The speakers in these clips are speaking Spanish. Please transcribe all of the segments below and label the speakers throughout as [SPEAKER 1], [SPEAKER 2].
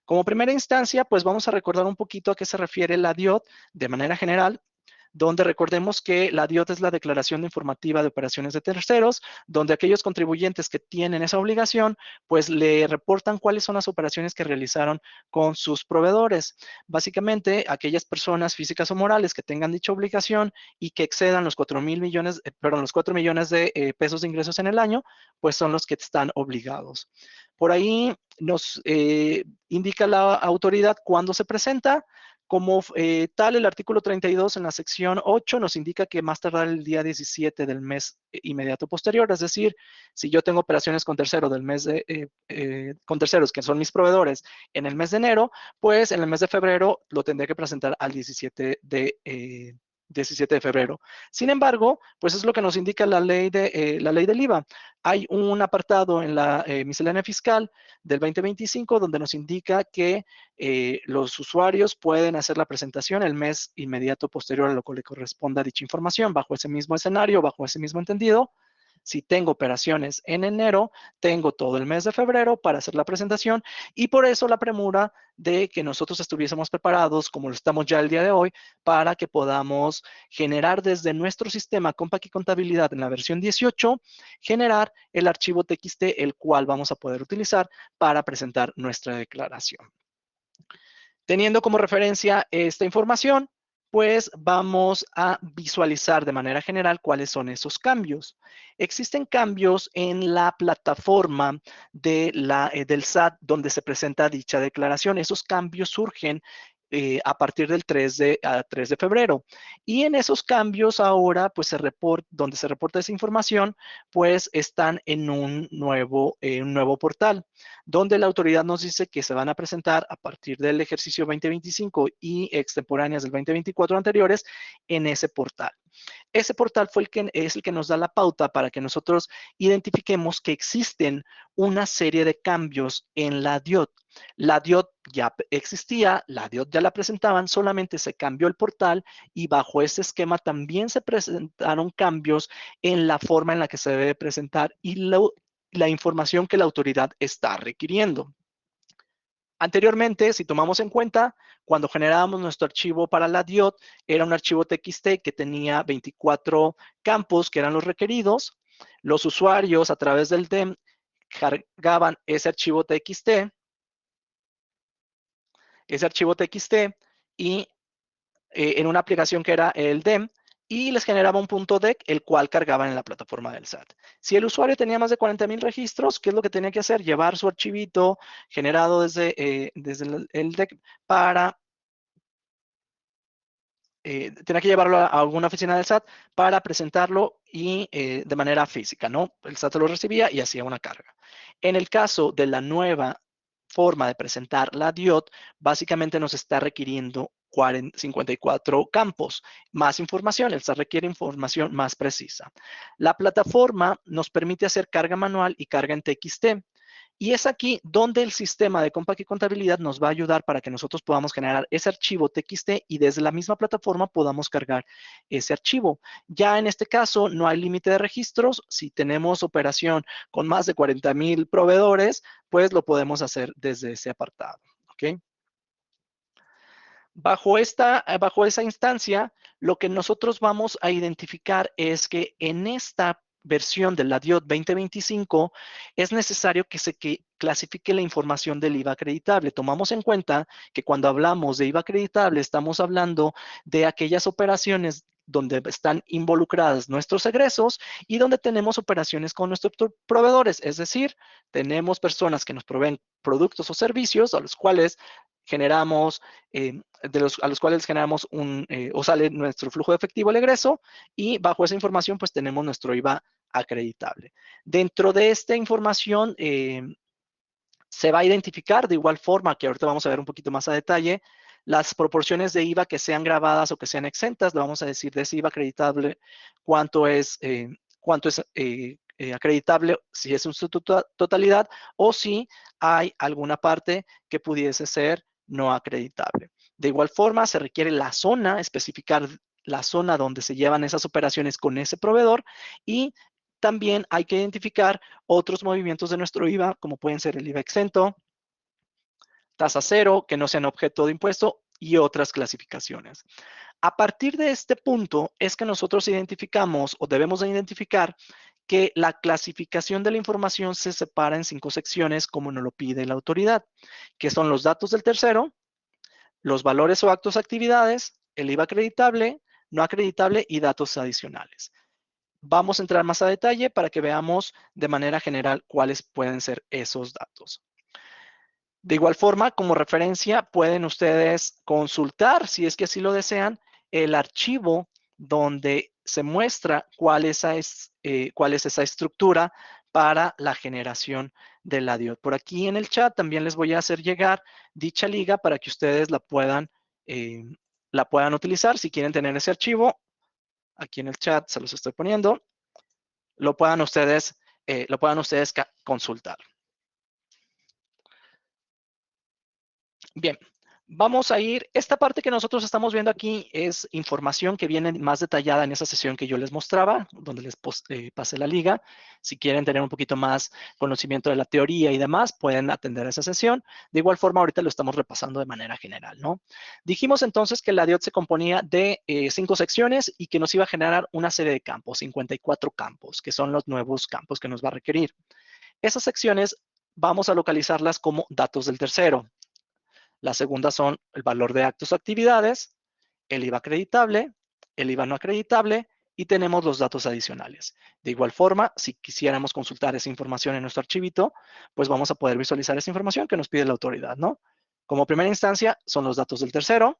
[SPEAKER 1] Como primera instancia, pues vamos a recordar un poquito a qué se refiere la DIOT de manera general, donde recordemos que la DIOT es la Declaración Informativa de Operaciones de Terceros, donde aquellos contribuyentes que tienen esa obligación, pues le reportan cuáles son las operaciones que realizaron con sus proveedores. Básicamente, aquellas personas físicas o morales que tengan dicha obligación y que excedan los 4 mil millones, los 4 millones de pesos de ingresos en el año, pues son los que están obligados. Por ahí nos indica la autoridad cuándo se presenta. Como tal, el artículo 32 en la sección 8 nos indica que más tardar el día 17 del mes inmediato posterior, es decir, si yo tengo operaciones con terceros con terceros que son mis proveedores en el mes de enero, pues en el mes de febrero lo tendré que presentar al 17 de febrero. Sin embargo, pues es lo que nos indica la ley del IVA. Hay un apartado en la miscelánea fiscal del 2025 donde nos indica que los usuarios pueden hacer la presentación el mes inmediato posterior a lo que le corresponda a dicha información, bajo ese mismo escenario, bajo ese mismo entendido. Si tengo operaciones en enero, tengo todo el mes de febrero para hacer la presentación y por eso la premura de que nosotros estuviésemos preparados, como lo estamos ya el día de hoy, para que podamos generar desde nuestro sistema Compact y Contabilidad en la versión 18, generar el archivo TXT, el cual vamos a poder utilizar para presentar nuestra declaración. Teniendo como referencia esta información, pues vamos a visualizar de manera general cuáles son esos cambios. Existen cambios en la plataforma del SAT donde se presenta dicha declaración. Esos cambios surgen a partir del 3 de febrero. Y en esos cambios ahora, pues donde se reporta esa información, pues están en un nuevo portal donde la autoridad nos dice que se van a presentar a partir del ejercicio 2025 y extemporáneas del 2024 anteriores en ese portal. Ese portal es el que nos da la pauta para que nosotros identifiquemos que existen una serie de cambios en la DIOT. La DIOT ya existía, la DIOT ya la presentaban, solamente se cambió el portal y bajo ese esquema también se presentaron cambios en la forma en la que se debe presentar y la información que la autoridad está requiriendo. Anteriormente, si tomamos en cuenta, cuando generábamos nuestro archivo para la DIOT, era un archivo TXT que tenía 24 campos que eran los requeridos. Los usuarios a través del DEM cargaban ese archivo TXT y en una aplicación que era el DEM y les generaba un punto DEC, el cual cargaban en la plataforma del SAT. Si el usuario tenía más de 40,000 registros, ¿qué es lo que tenía que hacer? Llevar su archivito generado desde el DEC para tenía que llevarlo a alguna oficina del SAT para presentarlo y de manera física, ¿no? El SAT lo recibía y hacía una carga. En el caso de la nueva forma de presentar la DIOT, básicamente nos está requiriendo 54 campos, más información, el SAT requiere información más precisa. La plataforma nos permite hacer carga manual y carga en TXT. Y es aquí donde el sistema de Compact y Contabilidad nos va a ayudar para que nosotros podamos generar ese archivo TXT y desde la misma plataforma podamos cargar ese archivo. Ya en este caso no hay límite de registros. Si tenemos operación con más de 40,000 proveedores, pues lo podemos hacer desde ese apartado. ¿Ok? Bajo esa instancia, lo que nosotros vamos a identificar es que en esta versión de la DIOT 2025 es necesario que se clasifique la información del IVA acreditable. Tomamos en cuenta que cuando hablamos de IVA acreditable estamos hablando de aquellas operaciones donde están involucradas nuestros egresos y donde tenemos operaciones con nuestros proveedores, es decir, tenemos personas que nos proveen productos o servicios a los cuales generamos a los cuales generamos o sale nuestro flujo de efectivo al egreso y bajo esa información pues tenemos nuestro IVA acreditable. Dentro de esta información se va a identificar de igual forma que ahorita vamos a ver un poquito más a detalle las proporciones de IVA que sean grabadas o que sean exentas, le vamos a decir de ese IVA acreditable cuánto es acreditable si es en su totalidad o si hay alguna parte que pudiese ser no acreditable. De igual forma, se requiere la zona, especificar la zona donde se llevan esas operaciones con ese proveedor y también hay que identificar otros movimientos de nuestro IVA, como pueden ser el IVA exento, tasa cero, que no sean objeto de impuesto y otras clasificaciones. A partir de este punto es que nosotros identificamos o debemos de identificar que la clasificación de la información se separa en 5 secciones como nos lo pide la autoridad, que son los datos del tercero, los valores o actos actividades, el IVA acreditable, no acreditable y datos adicionales. Vamos a entrar más a detalle para que veamos de manera general cuáles pueden ser esos datos. De igual forma, como referencia, pueden ustedes consultar, si es que así lo desean, el archivo donde se muestra cuál es esa estructura para la generación de la DIOT. Por aquí en el chat también les voy a hacer llegar dicha liga para que ustedes eh, la puedan utilizar. Si quieren tener ese archivo, aquí en el chat se los estoy poniendo, lo puedan ustedes consultar. Bien, vamos a ir, esta parte que nosotros estamos viendo aquí es información que viene más detallada en esa sesión que yo les mostraba, donde les pasé la liga. Si quieren tener un poquito más conocimiento de la teoría y demás, pueden atender esa sesión. De igual forma, ahorita lo estamos repasando de manera general, ¿no? Dijimos entonces que la DIOT se componía de 5 secciones y que nos iba a generar una serie de campos, 54 campos, que son los nuevos campos que nos va a requerir. Esas secciones vamos a localizarlas como datos del tercero. La segunda son el valor de actos o actividades, el IVA acreditable, el IVA no acreditable y tenemos los datos adicionales. De igual forma, si quisiéramos consultar esa información en nuestro archivito, pues vamos a poder visualizar esa información que nos pide la autoridad, ¿no? Como primera instancia, son los datos del tercero,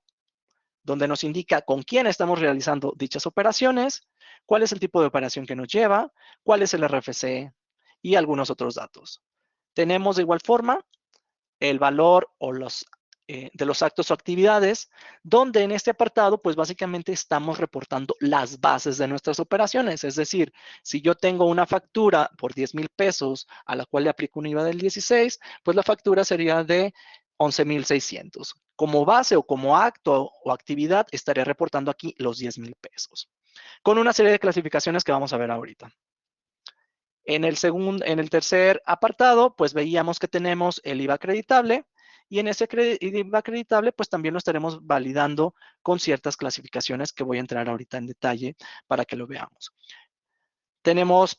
[SPEAKER 1] donde nos indica con quién estamos realizando dichas operaciones, cuál es el tipo de operación que nos lleva, cuál es el RFC y algunos otros datos. Tenemos de igual forma el valor o de los actos o actividades, donde en este apartado, pues básicamente estamos reportando las bases de nuestras operaciones. Es decir, si yo tengo una factura por 10,000 pesos a la cual le aplico un IVA del 16, pues la factura sería de 11,600. Como base o como acto o actividad, estaré reportando aquí los 10,000 pesos, con una serie de clasificaciones que vamos a ver ahorita. En el tercer apartado, pues veíamos que tenemos el IVA acreditable y en ese IVA acreditable, pues también lo estaremos validando con ciertas clasificaciones que voy a entrar ahorita en detalle para que lo veamos. Tenemos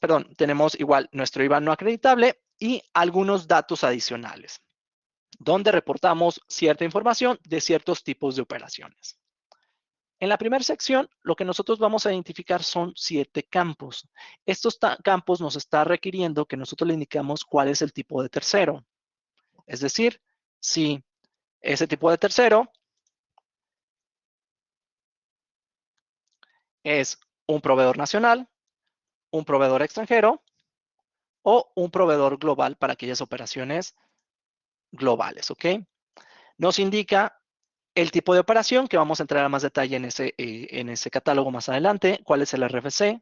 [SPEAKER 1] igual nuestro IVA no acreditable y algunos datos adicionales, donde reportamos cierta información de ciertos tipos de operaciones. En la primera sección, lo que nosotros vamos a identificar son 7 campos. Estos campos nos está requiriendo que nosotros le indicamos cuál es el tipo de tercero. Es decir, si ese tipo de tercero es un proveedor nacional, un proveedor extranjero o un proveedor global para aquellas operaciones globales, ¿ok? Nos indica el tipo de operación, que vamos a entrar a más detalle en ese catálogo más adelante, cuál es el RFC,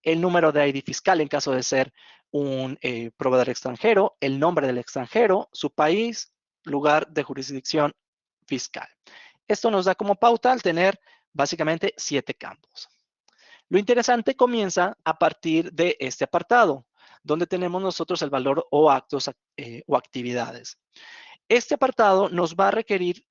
[SPEAKER 1] el número de ID fiscal en caso de ser un proveedor extranjero, el nombre del extranjero, su país, lugar de jurisdicción fiscal. Esto nos da como pauta al tener básicamente 7 campos. Lo interesante comienza a partir de este apartado, donde tenemos nosotros el valor o actos o actividades. Este apartado nos va a requerir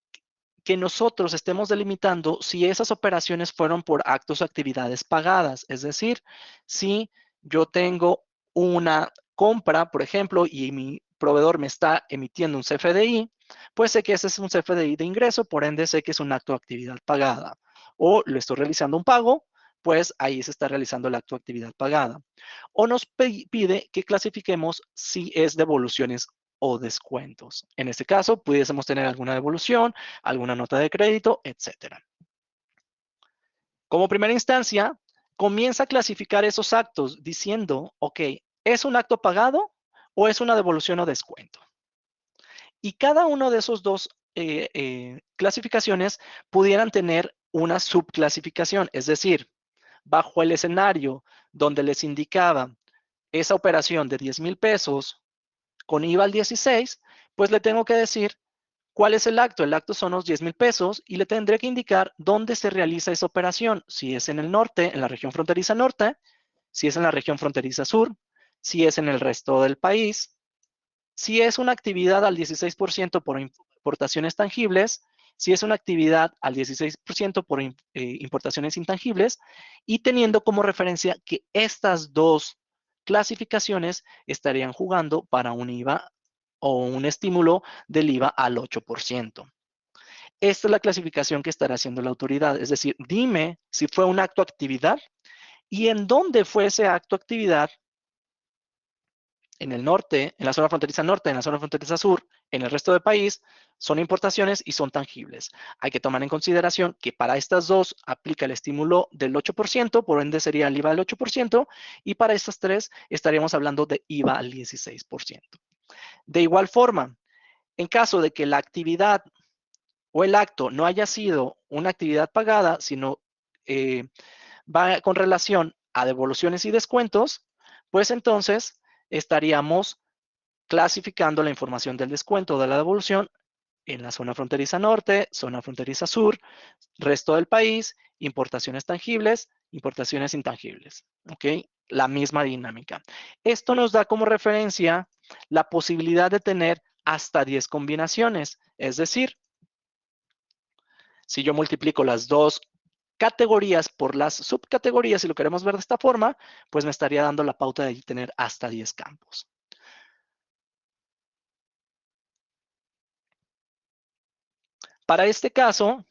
[SPEAKER 1] que nosotros estemos delimitando si esas operaciones fueron por actos o actividades pagadas. Es decir, si yo tengo una compra, por ejemplo, y mi proveedor me está emitiendo un CFDI, pues sé que ese es un CFDI de ingreso, por ende sé que es un acto de actividad pagada. O le estoy realizando un pago, pues ahí se está realizando el acto de actividad pagada. O nos pide que clasifiquemos si es devoluciones o descuentos. En este caso, pudiésemos tener alguna devolución, alguna nota de crédito, etcétera. Como primera instancia, comienza a clasificar esos actos diciendo, ok, ¿es un acto pagado o es una devolución o descuento? Y cada uno de esos dos clasificaciones pudieran tener una subclasificación, es decir, bajo el escenario donde les indicaba esa operación de 10,000 pesos con IVA al 16, pues le tengo que decir cuál es el acto. El acto son los 10,000 pesos y le tendré que indicar dónde se realiza esa operación. Si es en el norte, en la región fronteriza norte, si es en la región fronteriza sur, si es en el resto del país, si es una actividad al 16% importaciones tangibles, si es una actividad al 16% por importaciones intangibles, y teniendo como referencia que estas dos clasificaciones estarían jugando para un IVA o un estímulo del IVA al 8%. Esta es la clasificación que estará haciendo la autoridad, es decir, dime si fue un acto actividad y en dónde fue ese acto actividad, en el norte, en la zona fronteriza norte, en la zona fronteriza sur, en el resto del país, son importaciones y son tangibles. Hay que tomar en consideración que para estas dos aplica el estímulo del 8%, por ende sería el IVA del 8%, y para estas tres estaríamos hablando de IVA al 16%. De igual forma, en caso de que la actividad o el acto no haya sido una actividad pagada, sino va con relación a devoluciones y descuentos, pues entonces estaríamos clasificando la información del descuento o de la devolución en la zona fronteriza norte, zona fronteriza sur, resto del país, importaciones tangibles, importaciones intangibles. ¿Ok? La misma dinámica. Esto nos da como referencia la posibilidad de tener hasta 10 combinaciones. Es decir, si yo multiplico las dos categorías por las subcategorías, si lo queremos ver de esta forma, pues me estaría dando la pauta de tener hasta 10 campos. Para este caso,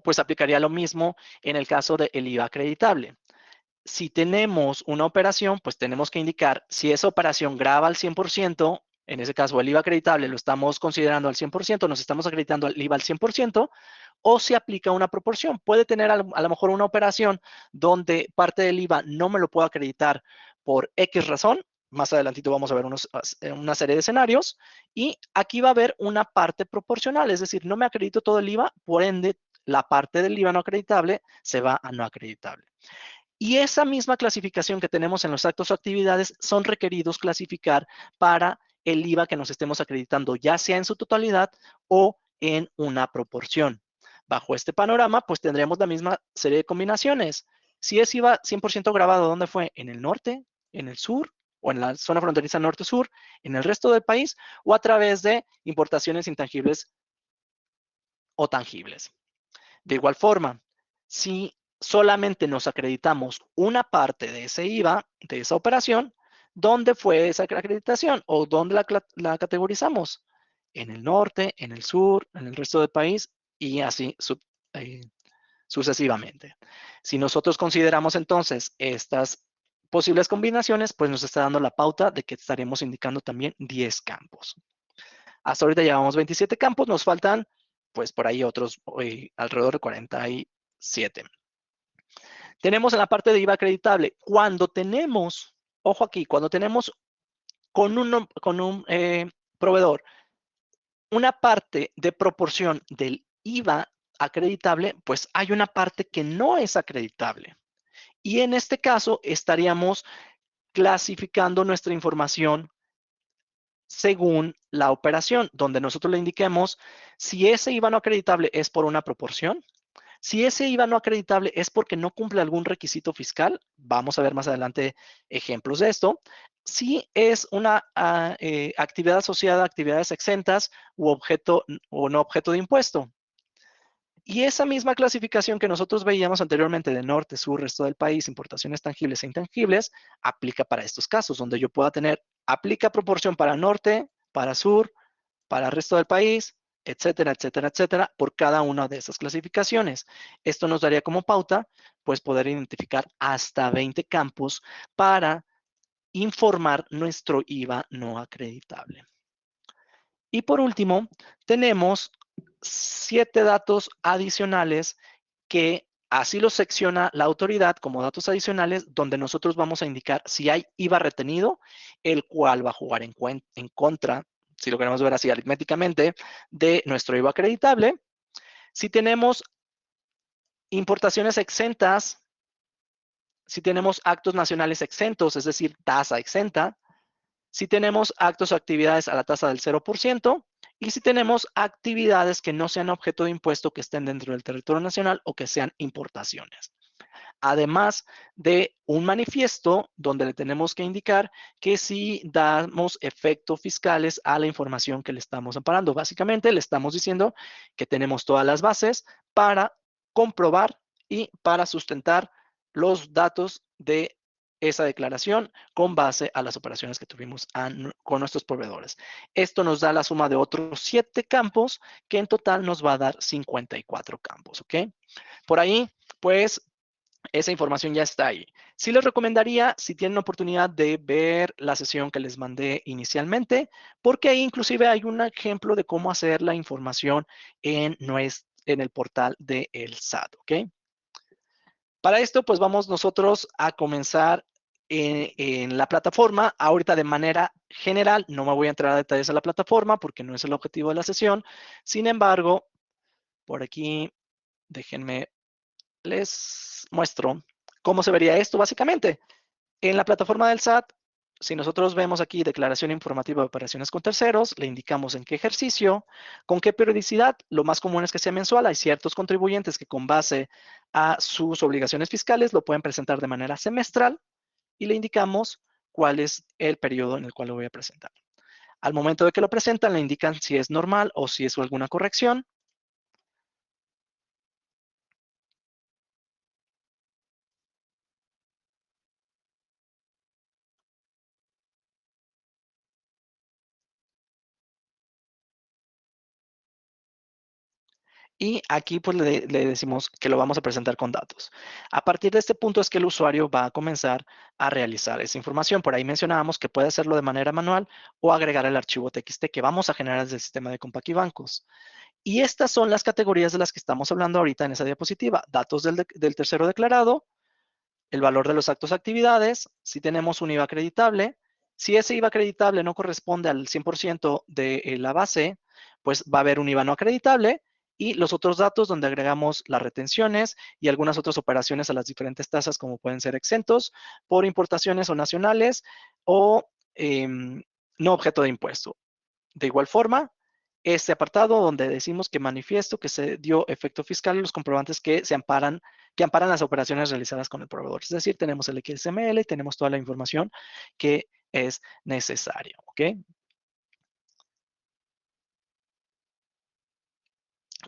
[SPEAKER 1] pues aplicaría lo mismo en el caso del IVA acreditable. Si tenemos una operación, pues tenemos que indicar si esa operación grava al 100%, en ese caso el IVA acreditable lo estamos considerando al 100%, nos estamos acreditando el IVA al 100%, o si aplica una proporción. Puede tener a lo mejor una operación donde parte del IVA no me lo puedo acreditar por X razón. Más adelantito vamos a ver una serie de escenarios. Y aquí va a haber una parte proporcional, es decir, no me acredito todo el IVA, por ende, la parte del IVA no acreditable se va a no acreditable. Y esa misma clasificación que tenemos en los actos o actividades son requeridos clasificar para el IVA que nos estemos acreditando, ya sea en su totalidad o en una proporción. Bajo este panorama, pues tendremos la misma serie de combinaciones. Si es IVA 100% grabado, ¿dónde fue? ¿En el norte, en el sur o en la zona fronteriza norte-sur, en el resto del país o a través de importaciones intangibles o tangibles? De igual forma, si solamente nos acreditamos una parte de ese IVA, de esa operación, ¿dónde fue esa acreditación o dónde la categorizamos? En el norte, en el sur, en el resto del país y así sucesivamente. Si nosotros consideramos entonces estas posibles combinaciones, pues nos está dando la pauta de que estaremos indicando también 10 campos. Hasta ahorita llevamos 27 campos, nos faltan pues por ahí otros alrededor de 47. Tenemos en la parte de IVA acreditable, cuando tenemos, ojo aquí, cuando tenemos con un proveedor una parte de proporción del IVA acreditable, pues hay una parte que no es acreditable. Y en este caso estaríamos clasificando nuestra información según la operación, donde nosotros le indiquemos si ese IVA no acreditable es por una proporción, si ese IVA no acreditable es porque no cumple algún requisito fiscal, vamos a ver más adelante ejemplos de esto, si es una actividad asociada a actividades exentas u objeto o no objeto de impuesto. Y esa misma clasificación que nosotros veíamos anteriormente de norte, sur, resto del país, importaciones tangibles e intangibles, aplica para estos casos, donde yo pueda tener, aplica proporción para norte, para sur, para el resto del país, etcétera, etcétera, etcétera, por cada una de esas clasificaciones. Esto nos daría como pauta, pues poder identificar hasta 20 campos para informar nuestro IVA no acreditable. Y por último, tenemos 7 datos adicionales que así los secciona la autoridad como datos adicionales, donde nosotros vamos a indicar si hay IVA retenido, el cual va a jugar en contra, si lo queremos ver así aritméticamente, de nuestro IVA acreditable. Si tenemos importaciones exentas, si tenemos actos nacionales exentos, es decir, tasa exenta, si tenemos actos o actividades a la tasa del 0%, y si tenemos actividades que no sean objeto de impuesto que estén dentro del territorio nacional o que sean importaciones. además de un manifiesto donde le tenemos que indicar que sí damos efectos fiscales a la información que le estamos amparando. Básicamente le estamos diciendo que tenemos todas las bases para comprobar y para sustentar los datos de esa declaración con base a las operaciones que tuvimos con nuestros proveedores. Esto nos da la suma de otros 7 campos, que en total nos va a dar 54 campos, ¿ok? Por ahí, pues, esa información ya está ahí. Sí les recomendaría, si tienen oportunidad, de ver la sesión que les mandé inicialmente, porque ahí inclusive hay un ejemplo de cómo hacer la información en el portal del SAT, ¿ok? Para esto, pues vamos nosotros a comenzar en la plataforma. Ahorita de manera general, no me voy a entrar a detalles de la plataforma porque no es el objetivo de la sesión. Sin embargo, por aquí, déjenme, les muestro cómo se vería esto básicamente. En la plataforma del SAT, si nosotros vemos aquí declaración informativa de operaciones con terceros, le indicamos en qué ejercicio, con qué periodicidad. Lo más común es que sea mensual. Hay ciertos contribuyentes que con base a sus obligaciones fiscales lo pueden presentar de manera semestral y le indicamos cuál es el periodo en el cual lo voy a presentar. Al momento de que lo presentan, le indican si es normal o si es alguna corrección. Y aquí pues le decimos que lo vamos a presentar con datos. A partir de este punto es que el usuario va a comenzar a realizar esa información. Por ahí mencionábamos que puede hacerlo de manera manual o agregar el archivo TXT que vamos a generar desde el sistema de Compaquibancos. Y estas son las categorías de las que estamos hablando ahorita en esa diapositiva. Datos del tercero declarado, el valor de los actos actividades, si tenemos un IVA acreditable. Si ese IVA acreditable no corresponde al 100% de la base, pues va a haber un IVA no acreditable y los otros datos donde agregamos las retenciones y algunas otras operaciones a las diferentes tasas como pueden ser exentos por importaciones o nacionales o no objeto de impuesto. De igual forma, este apartado donde decimos que manifiesto que se dio efecto fiscal en los comprobantes que amparan las operaciones realizadas con el proveedor. Es decir, tenemos el XML y tenemos toda la información que es necesaria, ¿ok?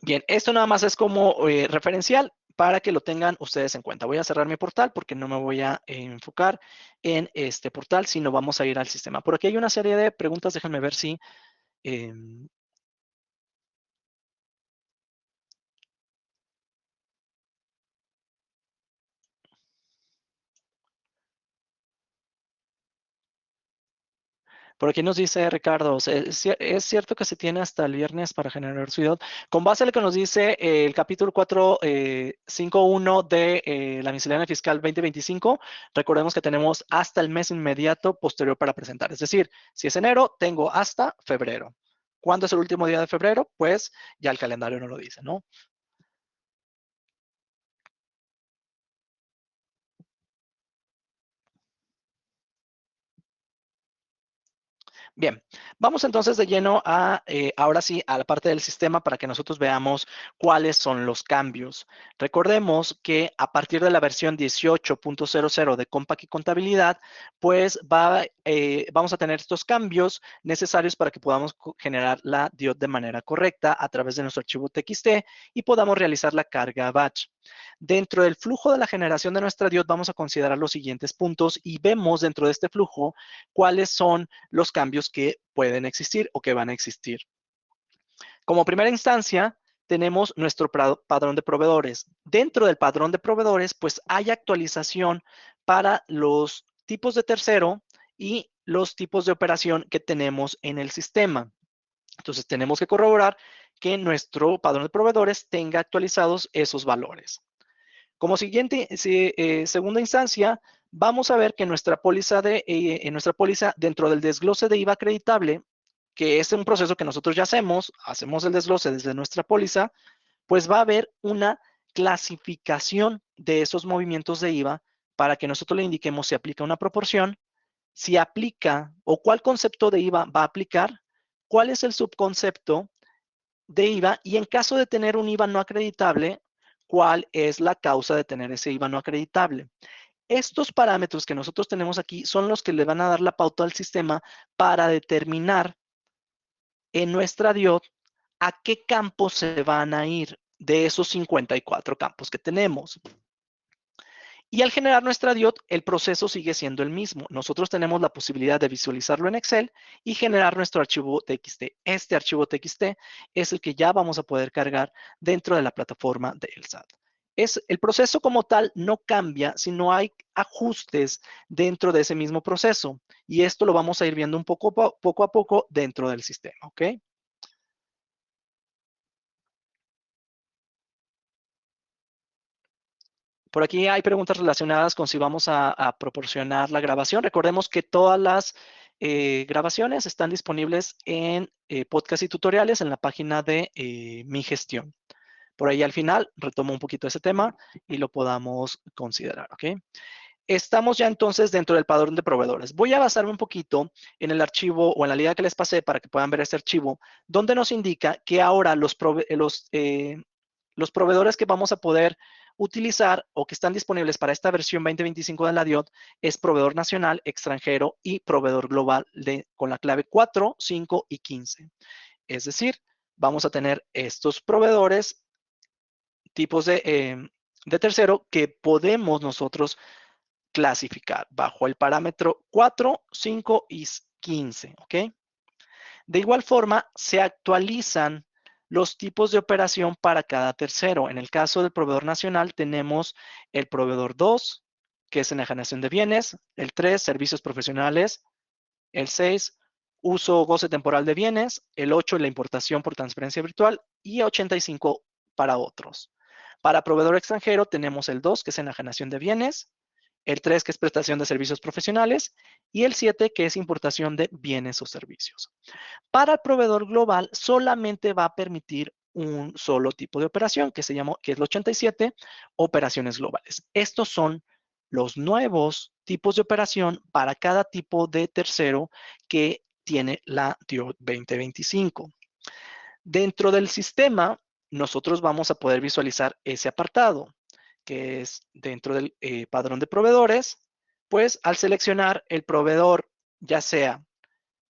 [SPEAKER 1] Bien, esto nada más es como referencial para que lo tengan ustedes en cuenta. Voy a cerrar mi portal porque no me voy a enfocar en este portal, sino vamos a ir al sistema. Por aquí hay una serie de preguntas, déjenme ver si por aquí nos dice Ricardo, es cierto que se tiene hasta el viernes para generar su IDOT. Con base a lo que nos dice el capítulo 451 de la miscelánea fiscal 2025, recordemos que tenemos hasta el mes inmediato posterior para presentar. Es decir, si es enero, tengo hasta febrero. ¿Cuándo es el último día de febrero? Pues ya el calendario no lo dice, ¿no? Bien, vamos entonces de lleno ahora sí, a la parte del sistema para que nosotros veamos cuáles son los cambios. Recordemos que a partir de la versión 18.00 de Compact y Contabilidad, pues vamos a tener estos cambios necesarios para que podamos generar la DIOT de manera correcta a través de nuestro archivo TXT y podamos realizar la carga batch. Dentro del flujo de la generación de nuestra DIOT vamos a considerar los siguientes puntos y vemos dentro de este flujo cuáles son los cambios que pueden existir o que van a existir. Como primera instancia, tenemos nuestro padrón de proveedores. Dentro del padrón de proveedores, pues hay actualización para los tipos de tercero y los tipos de operación que tenemos en el sistema. Entonces, tenemos que corroborar que nuestro padrón de proveedores tenga actualizados esos valores. Como segunda instancia, vamos a ver que en nuestra póliza, dentro del desglose de IVA acreditable, que es un proceso que nosotros ya hacemos el desglose desde nuestra póliza, pues va a haber una clasificación de esos movimientos de IVA para que nosotros le indiquemos si aplica una proporción, si aplica o cuál concepto de IVA va a aplicar, cuál es el subconcepto de IVA y en caso de tener un IVA no acreditable, cuál es la causa de tener ese IVA no acreditable. Estos parámetros que nosotros tenemos aquí son los que le van a dar la pauta al sistema para determinar en nuestra DIOD a qué campos se van a ir de esos 54 campos que tenemos. Y al generar nuestra DIOD, el proceso sigue siendo el mismo. Nosotros tenemos la posibilidad de visualizarlo en Excel y generar nuestro archivo TXT. Este archivo TXT es el que ya vamos a poder cargar dentro de la plataforma de el SAT. El proceso como tal no cambia si no hay ajustes dentro de ese mismo proceso. Y esto lo vamos a ir viendo un poco a poco dentro del sistema, ¿ok? Por aquí hay preguntas relacionadas con si vamos a proporcionar la grabación. Recordemos que todas las grabaciones están disponibles en podcast y tutoriales en la página de Mi Gestión. Por ahí al final retomo un poquito ese tema y lo podamos considerar, ¿ok? Estamos ya entonces dentro del padrón de proveedores. Voy a basarme un poquito en el archivo o en la liga que les pasé para que puedan ver este archivo, donde nos indica que ahora los proveedores que vamos a poder utilizar o que están disponibles para esta versión 2025 de la DIOD es proveedor nacional, extranjero y proveedor global con la clave 4, 5 y 15. Es decir, vamos a tener estos proveedores tipos de tercero que podemos nosotros clasificar bajo el parámetro 4, 5 y 15, ¿ok? De igual forma, se actualizan los tipos de operación para cada tercero. En el caso del proveedor nacional, tenemos el proveedor 2, que es enajenación de bienes, el 3, servicios profesionales, el 6, uso o goce temporal de bienes, el 8, la importación por transferencia virtual y 85 para otros. Para proveedor extranjero tenemos el 2, que es enajenación de bienes, el 3, que es prestación de servicios profesionales, y el 7, que es importación de bienes o servicios. Para el proveedor global solamente va a permitir un solo tipo de operación que que es el 87, operaciones globales. Estos son los nuevos tipos de operación para cada tipo de tercero que tiene la DIO 2025. Dentro del sistema, nosotros vamos a poder visualizar ese apartado, que es dentro del padrón de proveedores, pues al seleccionar el proveedor, ya sea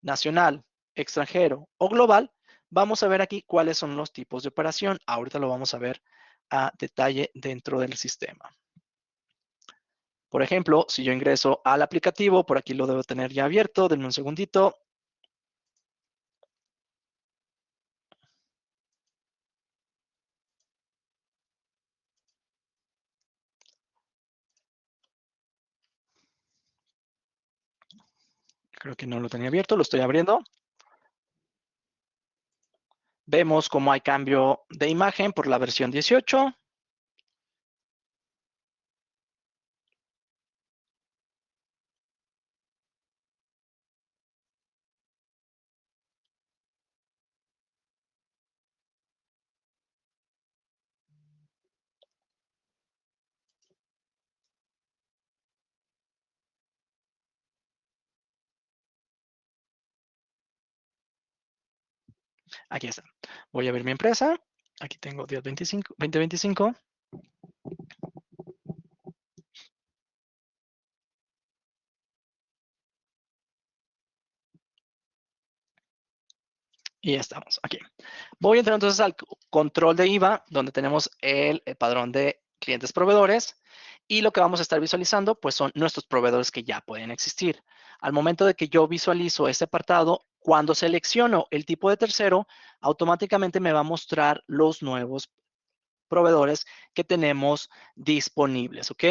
[SPEAKER 1] nacional, extranjero o global, vamos a ver aquí cuáles son los tipos de operación. Ahorita lo vamos a ver a detalle dentro del sistema. Por ejemplo, si yo ingreso al aplicativo, por aquí lo debo tener ya abierto, denme un segundito. Creo que no lo tenía abierto, lo estoy abriendo. Vemos cómo hay cambio de imagen por la versión 18. Aquí está. Voy a ver mi empresa. Aquí tengo 2025. Y ya estamos aquí. Voy a entrar entonces al control de IVA, donde tenemos el padrón de clientes proveedores. Y lo que vamos a estar visualizando, pues son nuestros proveedores que ya pueden existir. Al momento de que yo visualizo este apartado, cuando selecciono el tipo de tercero, automáticamente me va a mostrar los nuevos proveedores que tenemos disponibles, ¿ok?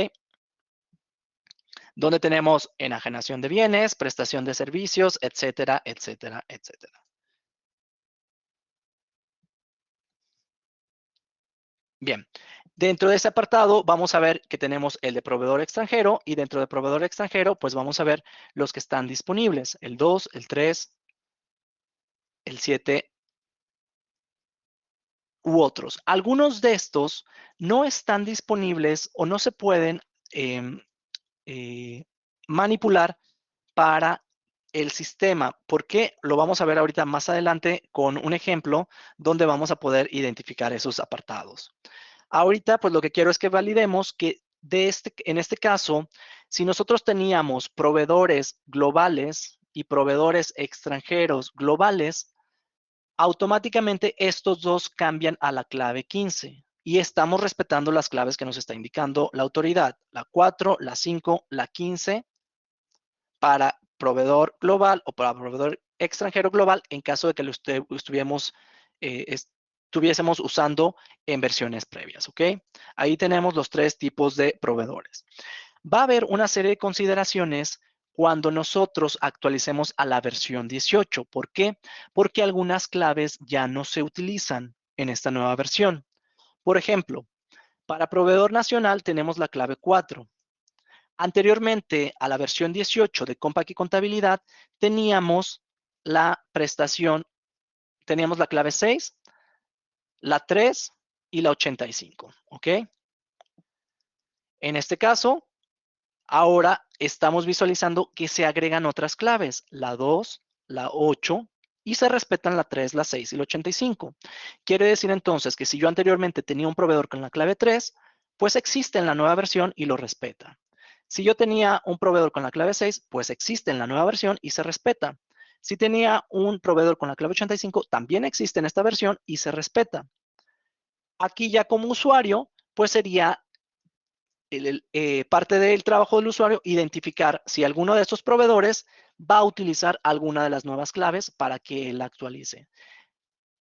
[SPEAKER 1] Donde tenemos enajenación de bienes, prestación de servicios, etcétera, etcétera, etcétera. Bien, dentro de ese apartado vamos a ver que tenemos el de proveedor extranjero y dentro de proveedor extranjero, pues vamos a ver los que están disponibles, el 2, el 3, el 7 u otros. Algunos de estos no están disponibles o no se pueden eh, eh, manipular para el sistema. ¿Por qué? Lo vamos a ver ahorita más adelante con un ejemplo donde vamos a poder identificar esos apartados. Ahorita, pues lo que quiero es que validemos que en este caso, si nosotros teníamos proveedores globales y proveedores extranjeros globales, automáticamente estos dos cambian a la clave 15 y estamos respetando las claves que nos está indicando la autoridad, la 4, la 5, la 15 para proveedor global o para proveedor extranjero global en caso de que lo estuviésemos usando en versiones previas, ¿ok? Ahí tenemos los tres tipos de proveedores. Va a haber una serie de consideraciones cuando nosotros actualicemos a la versión 18. ¿Por qué? Porque algunas claves ya no se utilizan en esta nueva versión. Por ejemplo, para proveedor nacional tenemos la clave 4. Anteriormente a la versión 18 de Compact y Contabilidad teníamos la prestación, teníamos la clave 6, la 3 y la 85, ¿ok? En este caso, ahora estamos visualizando que se agregan otras claves, la 2, la 8 y se respetan la 3, la 6 y la 85. Quiere decir entonces que si yo anteriormente tenía un proveedor con la clave 3, pues existe en la nueva versión y lo respeta. Si yo tenía un proveedor con la clave 6, pues existe en la nueva versión y se respeta. Si tenía un proveedor con la clave 85, también existe en esta versión y se respeta. Aquí ya como usuario, pues sería parte del trabajo del usuario identificar si alguno de estos proveedores va a utilizar alguna de las nuevas claves para que él actualice.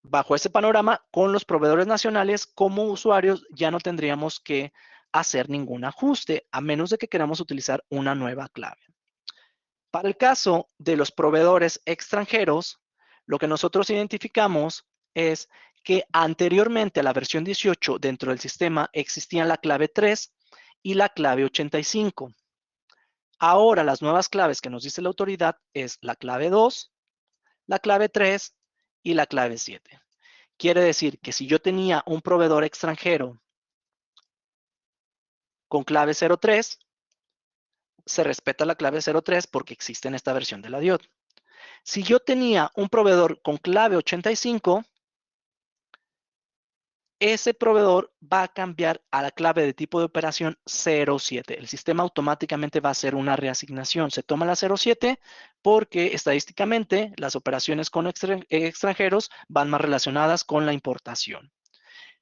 [SPEAKER 1] Bajo ese panorama, con los proveedores nacionales, como usuarios, ya no tendríamos que hacer ningún ajuste, a menos de que queramos utilizar una nueva clave. Para el caso de los proveedores extranjeros, lo que nosotros identificamos es que anteriormente a la versión 18 dentro del sistema existían la clave 3 y la clave 85. Ahora las nuevas claves que nos dice la autoridad es la clave 2, la clave 3 y la clave 7. Quiere decir que si yo tenía un proveedor extranjero con clave 03, se respeta la clave 03 porque existe en esta versión de la DIOD. Si yo tenía un proveedor con clave 85, ese proveedor va a cambiar a la clave de tipo de operación 07. El sistema automáticamente va a hacer una reasignación. Se toma la 07 porque estadísticamente las operaciones con extranjeros van más relacionadas con la importación.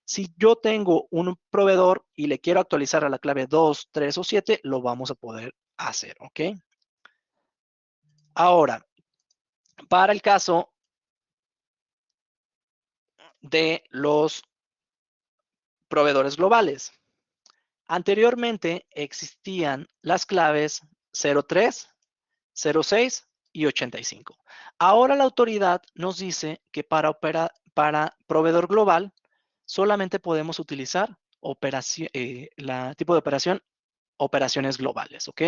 [SPEAKER 1] Si yo tengo un proveedor y le quiero actualizar a la clave 2, 3 o 7, lo vamos a poder hacer, ¿ok? Ahora, para el caso de los proveedores globales. Anteriormente existían las claves 03, 06 y 85. Ahora la autoridad nos dice que para proveedor global solamente podemos utilizar la tipo de operación, operaciones globales, ¿ok?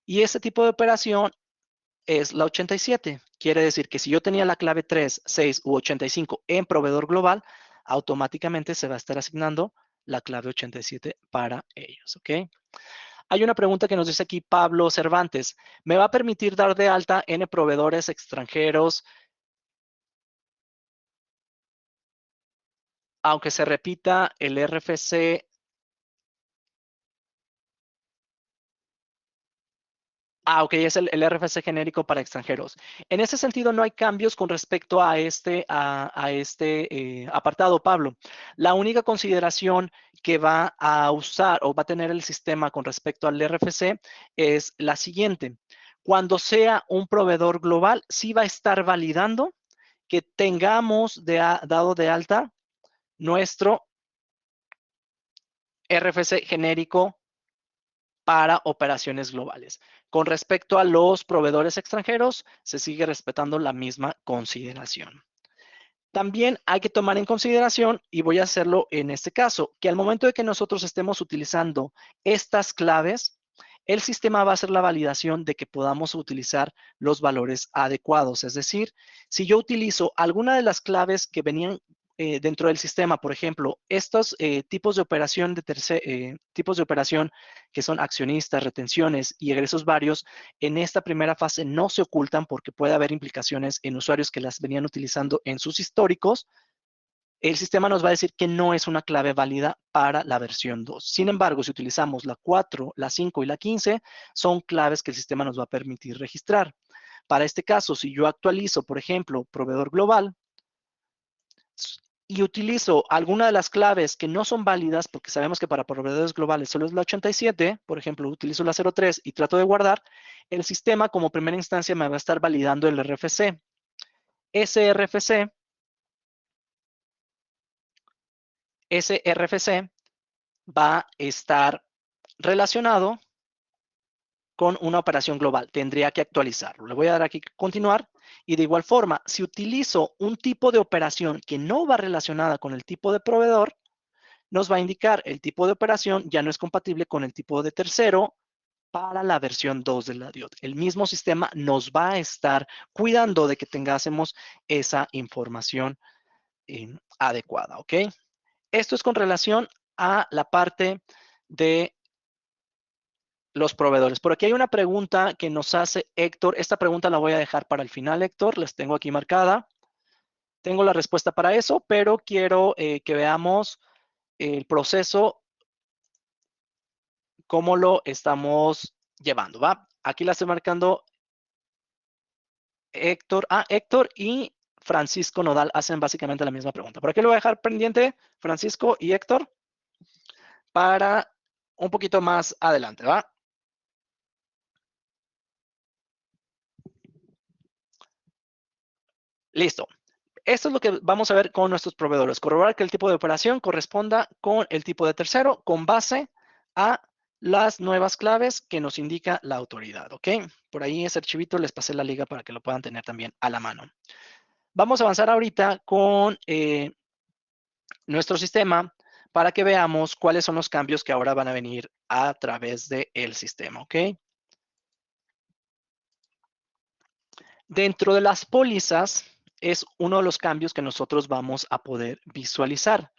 [SPEAKER 1] Y ese tipo de operación es la 87. Quiere decir que si yo tenía la clave 3, 6 u 85 en proveedor global, automáticamente se va a estar asignando la clave 87 para ellos, ¿ok? Hay una pregunta que nos dice aquí Pablo Cervantes. ¿Me va a permitir dar de alta N proveedores extranjeros aunque se repita el RFC? Ok, es el RFC genérico para extranjeros. En ese sentido, no hay cambios con respecto a este apartado, Pablo. La única consideración que va a usar o va a tener el sistema con respecto al RFC es la siguiente. Cuando sea un proveedor global, sí va a estar validando que tengamos dado de alta nuestro RFC genérico para operaciones globales. Con respecto a los proveedores extranjeros, se sigue respetando la misma consideración. También hay que tomar en consideración, y voy a hacerlo en este caso, que al momento de que nosotros estemos utilizando estas claves, el sistema va a hacer la validación de que podamos utilizar los valores adecuados. Es decir, si yo utilizo alguna de las claves que venían dentro del sistema, por ejemplo, estos tipos de operación tipos de operación que son accionistas, retenciones y egresos varios, en esta primera fase no se ocultan porque puede haber implicaciones en usuarios que las venían utilizando en sus históricos. el sistema nos va a decir que no es una clave válida para la versión 2. Sin embargo, si utilizamos la 4, la 5 y la 15, son claves que el sistema nos va a permitir registrar. Para este caso, si yo actualizo, por ejemplo, proveedor global y utilizo alguna de las claves que no son válidas, porque sabemos que para proveedores globales solo es la 87, por ejemplo, utilizo la 03 y trato de guardar, el sistema como primera instancia me va a estar validando el RFC. Ese RFC va a estar relacionado con una operación global. Tendría que actualizarlo. Le voy a dar aquí continuar. Y de igual forma, si utilizo un tipo de operación que no va relacionada con el tipo de proveedor, nos va a indicar el tipo de operación ya no es compatible con el tipo de tercero para la versión 2 de la DIOT. El mismo sistema nos va a estar cuidando de que tengásemos esa información adecuada, ¿ok? Esto es con relación a la parte de los proveedores. Por aquí hay una pregunta que nos hace Héctor. Esta pregunta la voy a dejar para el final, Héctor. Les tengo aquí marcada. Tengo la respuesta para eso, pero quiero que veamos el proceso, cómo lo estamos llevando, ¿va? Aquí la estoy marcando Héctor. Héctor y Francisco Nodal hacen básicamente la misma pregunta. Por aquí lo voy a dejar pendiente, Francisco y Héctor, para un poquito más adelante, ¿va? Listo. Esto es lo que vamos a ver con nuestros proveedores. Corroborar que el tipo de operación corresponda con el tipo de tercero con base a las nuevas claves que nos indica la autoridad, ¿ok? Por ahí ese archivito les pasé la liga para que lo puedan tener también a la mano. Vamos a avanzar ahorita con nuestro sistema para que veamos cuáles son los cambios que ahora van a venir a través del sistema, ¿ok? Dentro de las pólizas es uno de los cambios que nosotros vamos a poder visualizar.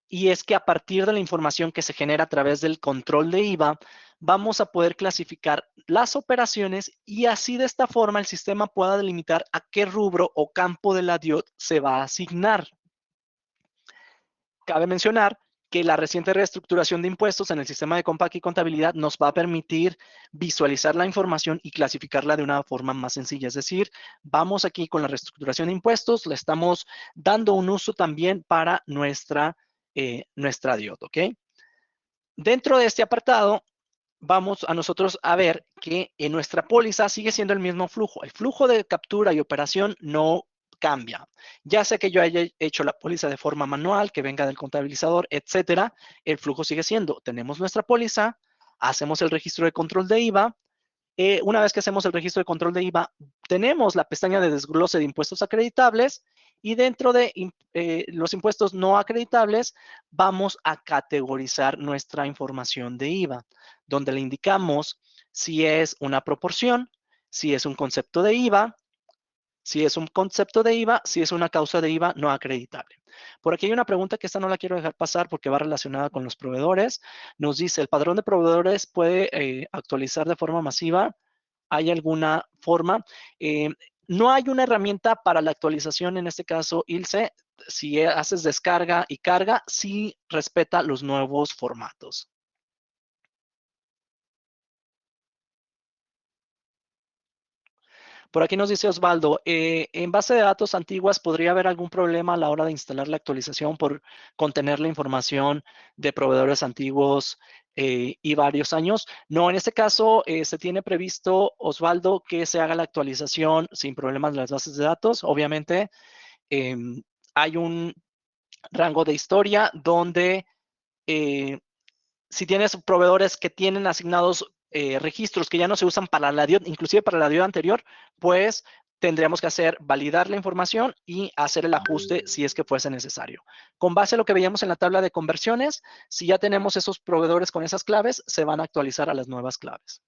[SPEAKER 1] Y es que a partir de la información que se genera a través del control de IVA, vamos a poder clasificar las operaciones y así de esta forma el sistema pueda delimitar a qué rubro o campo de la DIOT se va a asignar. Cabe mencionar que la reciente reestructuración de impuestos en el sistema de Compac y contabilidad nos va a permitir visualizar la información y clasificarla de una forma más sencilla. Es decir, vamos aquí con la reestructuración de impuestos, le estamos dando un uso también para nuestra DIOT, ¿ok? Dentro de este apartado, vamos a nosotros a ver que en nuestra póliza sigue siendo el mismo flujo. El flujo de captura y operación no cambia. Ya sea que yo haya hecho la póliza de forma manual, que venga del contabilizador, etcétera, el flujo sigue siendo, tenemos nuestra póliza, hacemos el registro de control de IVA, una vez que hacemos el registro de control de IVA, tenemos la pestaña de desglose de impuestos acreditables y dentro de los impuestos no acreditables vamos a categorizar nuestra información de IVA, donde le indicamos si es una proporción, si es un concepto de IVA, si es un concepto de IVA, si es una causa de IVA no acreditable. Por aquí hay una pregunta que esta no la quiero dejar pasar porque va relacionada con los proveedores. Nos dice, ¿el padrón de proveedores puede actualizar de forma masiva? ¿Hay alguna forma? No hay una herramienta para la actualización, en este caso, ILSE. Si haces descarga y carga, sí respeta los nuevos formatos. Por aquí nos dice Osvaldo, en base de datos antiguas, ¿podría haber algún problema a la hora de instalar la actualización por contener la información de proveedores antiguos y varios años? No, en este caso se tiene previsto, Osvaldo, que se haga la actualización sin problemas de las bases de datos. Obviamente, eh, hay un rango de historia donde eh, si tienes proveedores que tienen asignados registros que ya no se usan para la DIO, inclusive para la DIO anterior, pues tendríamos que validar la información y hacer el ajuste si es que fuese necesario. Con base a lo que veíamos en la tabla de conversiones, si ya tenemos esos proveedores con esas claves, se van a actualizar a las nuevas claves.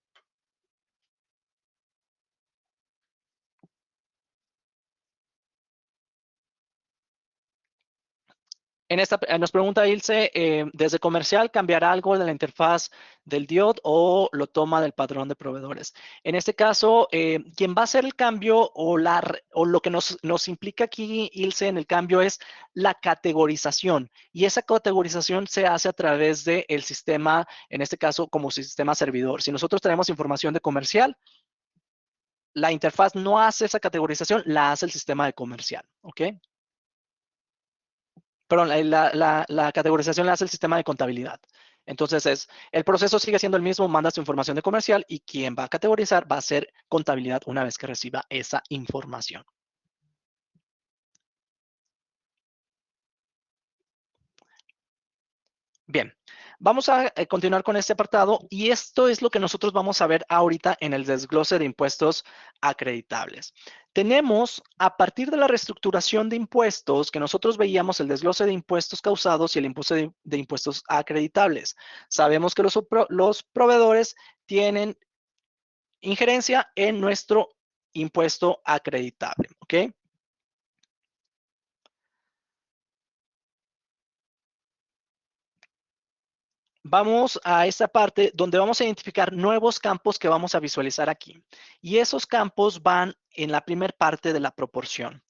[SPEAKER 1] Nos pregunta Ilse, ¿desde comercial cambiará algo de la interfaz del DIOD o lo toma del padrón de proveedores? En este caso, quien va a hacer el cambio o lo que nos implica aquí, Ilse, en el cambio es la categorización. Y esa categorización se hace a través del sistema, en este caso, como sistema servidor. Si nosotros tenemos información de comercial, la interfaz no hace esa categorización, la hace el sistema de comercial, ¿ok? Perdón, la categorización la hace el sistema de contabilidad. Entonces, el proceso sigue siendo el mismo, manda su información de comercial y quien va a categorizar va a ser contabilidad una vez que reciba esa información. Bien, vamos a continuar con este apartado y esto es lo que nosotros vamos a ver ahorita en el desglose de impuestos acreditables. Tenemos, a partir de la reestructuración de impuestos, que nosotros veíamos el desglose de impuestos causados y el impuesto de impuestos acreditables. Sabemos que los proveedores tienen injerencia en nuestro impuesto acreditable, ¿ok? Vamos a esta parte donde vamos a identificar nuevos campos que vamos a visualizar aquí. Y esos campos van en la primera parte de la proporción.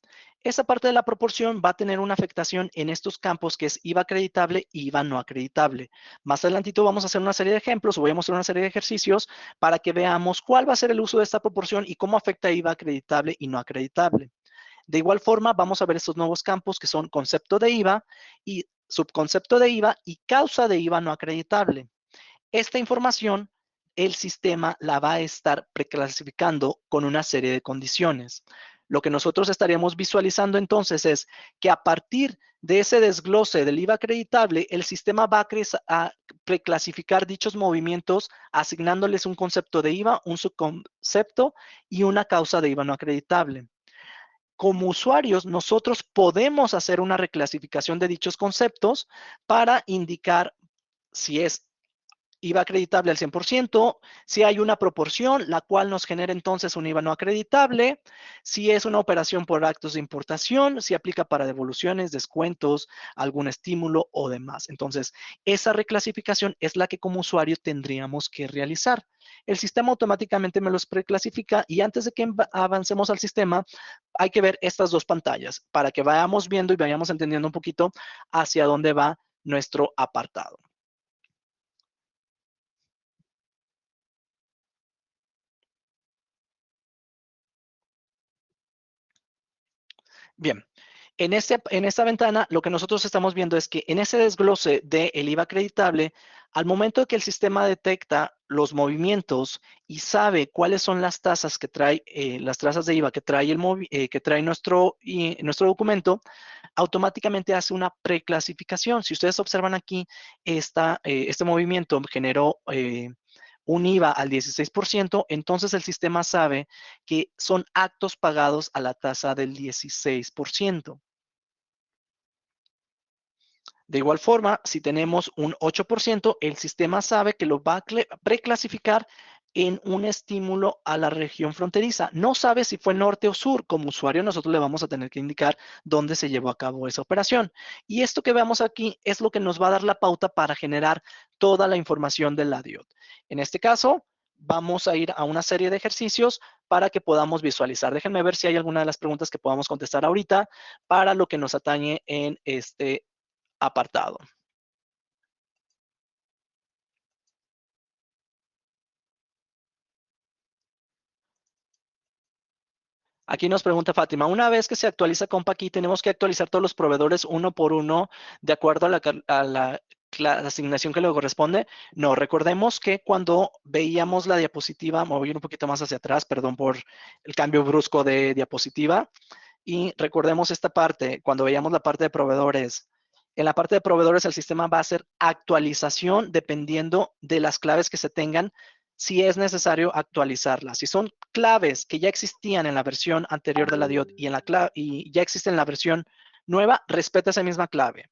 [SPEAKER 1] Esa parte de la proporción va a tener una afectación en estos campos que es IVA acreditable y IVA no acreditable. Más adelantito vamos a hacer una serie de ejemplos o voy a mostrar una serie de ejercicios para que veamos cuál va a ser el uso de esta proporción y cómo afecta IVA acreditable y no acreditable. De igual forma, vamos a ver estos nuevos campos que son concepto de IVA y subconcepto de IVA y causa de IVA no acreditable. Esta información, el sistema la va a estar preclasificando con una serie de condiciones. Lo que nosotros estaríamos visualizando entonces es que a partir de ese desglose del IVA acreditable, el sistema va a preclasificar dichos movimientos asignándoles un concepto de IVA, un subconcepto y una causa de IVA no acreditable. Como usuarios, nosotros podemos hacer una reclasificación de dichos conceptos para indicar si es IVA acreditable al 100%, si hay una proporción, la cual nos genera entonces un IVA no acreditable, si es una operación por actos de importación, si aplica para devoluciones, descuentos, algún estímulo o demás. Entonces, esa reclasificación es la que como usuario tendríamos que realizar. El sistema automáticamente me los preclasifica y antes de que avancemos al sistema, hay que ver estas dos pantallas para que vayamos viendo y vayamos entendiendo un poquito hacia dónde va nuestro apartado. Bien, en esta ventana lo que nosotros estamos viendo es que en ese desglose del IVA acreditable, al momento de que el sistema detecta los movimientos y sabe cuáles son las tasas que trae, las tasas de IVA que trae, que trae nuestro documento, automáticamente hace una preclasificación. Si ustedes observan aquí, este movimiento generó un IVA al 16%, entonces el sistema sabe que son actos pagados a la tasa del 16%. De igual forma, si tenemos un 8%, el sistema sabe que lo va a preclasificar en un estímulo a la región fronteriza. No sabe si fue norte o sur. Como usuario, nosotros le vamos a tener que indicar dónde se llevó a cabo esa operación. Y esto que vemos aquí es lo que nos va a dar la pauta para generar toda la información de la DIOT. En este caso, vamos a ir a una serie de ejercicios para que podamos visualizar. Déjenme ver si hay alguna de las preguntas que podamos contestar ahorita para lo que nos atañe en este apartado. Aquí nos pregunta Fátima, una vez que se actualiza CompAqui, tenemos que actualizar todos los proveedores uno por uno de acuerdo a la asignación que le corresponde. No, recordemos que cuando veíamos la diapositiva, me voy a ir un poquito más hacia atrás, perdón por el cambio brusco de diapositiva, y recordemos esta parte, cuando veíamos la parte de proveedores. En la parte de proveedores, el sistema va a hacer actualización dependiendo de las claves que se tengan, si es necesario actualizarlas. Si son claves que ya existían en la versión anterior de la DIOT y ya existen en la versión nueva, respeta esa misma clave.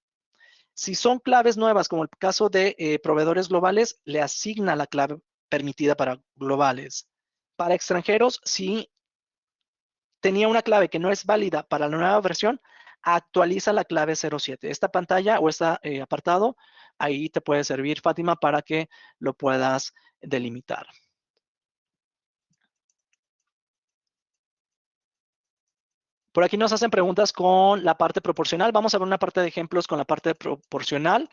[SPEAKER 1] Si son claves nuevas, como el caso de proveedores globales, le asigna la clave permitida para globales. Para extranjeros, si tenía una clave que no es válida para la nueva versión, actualiza la clave 07. Esta pantalla o este apartado, ahí te puede servir, Fátima, para que lo puedas delimitar. Por aquí nos hacen preguntas con la parte proporcional. Vamos a ver una parte de ejemplos con la parte proporcional.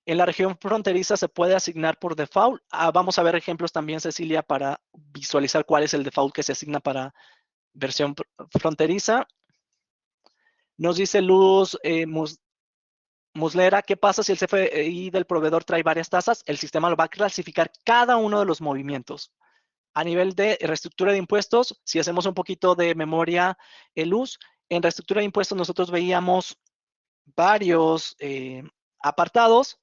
[SPEAKER 1] En la región fronteriza se puede asignar por default. Vamos a ver ejemplos también, Cecilia, para visualizar cuál es el default que se asigna para versión fronteriza. Nos dice Luz Muslera, ¿qué pasa si el CFI del proveedor trae varias tasas? El sistema lo va a clasificar cada uno de los movimientos. A nivel de reestructura de impuestos, si hacemos un poquito de memoria, Luz, en reestructura de impuestos nosotros veíamos varios apartados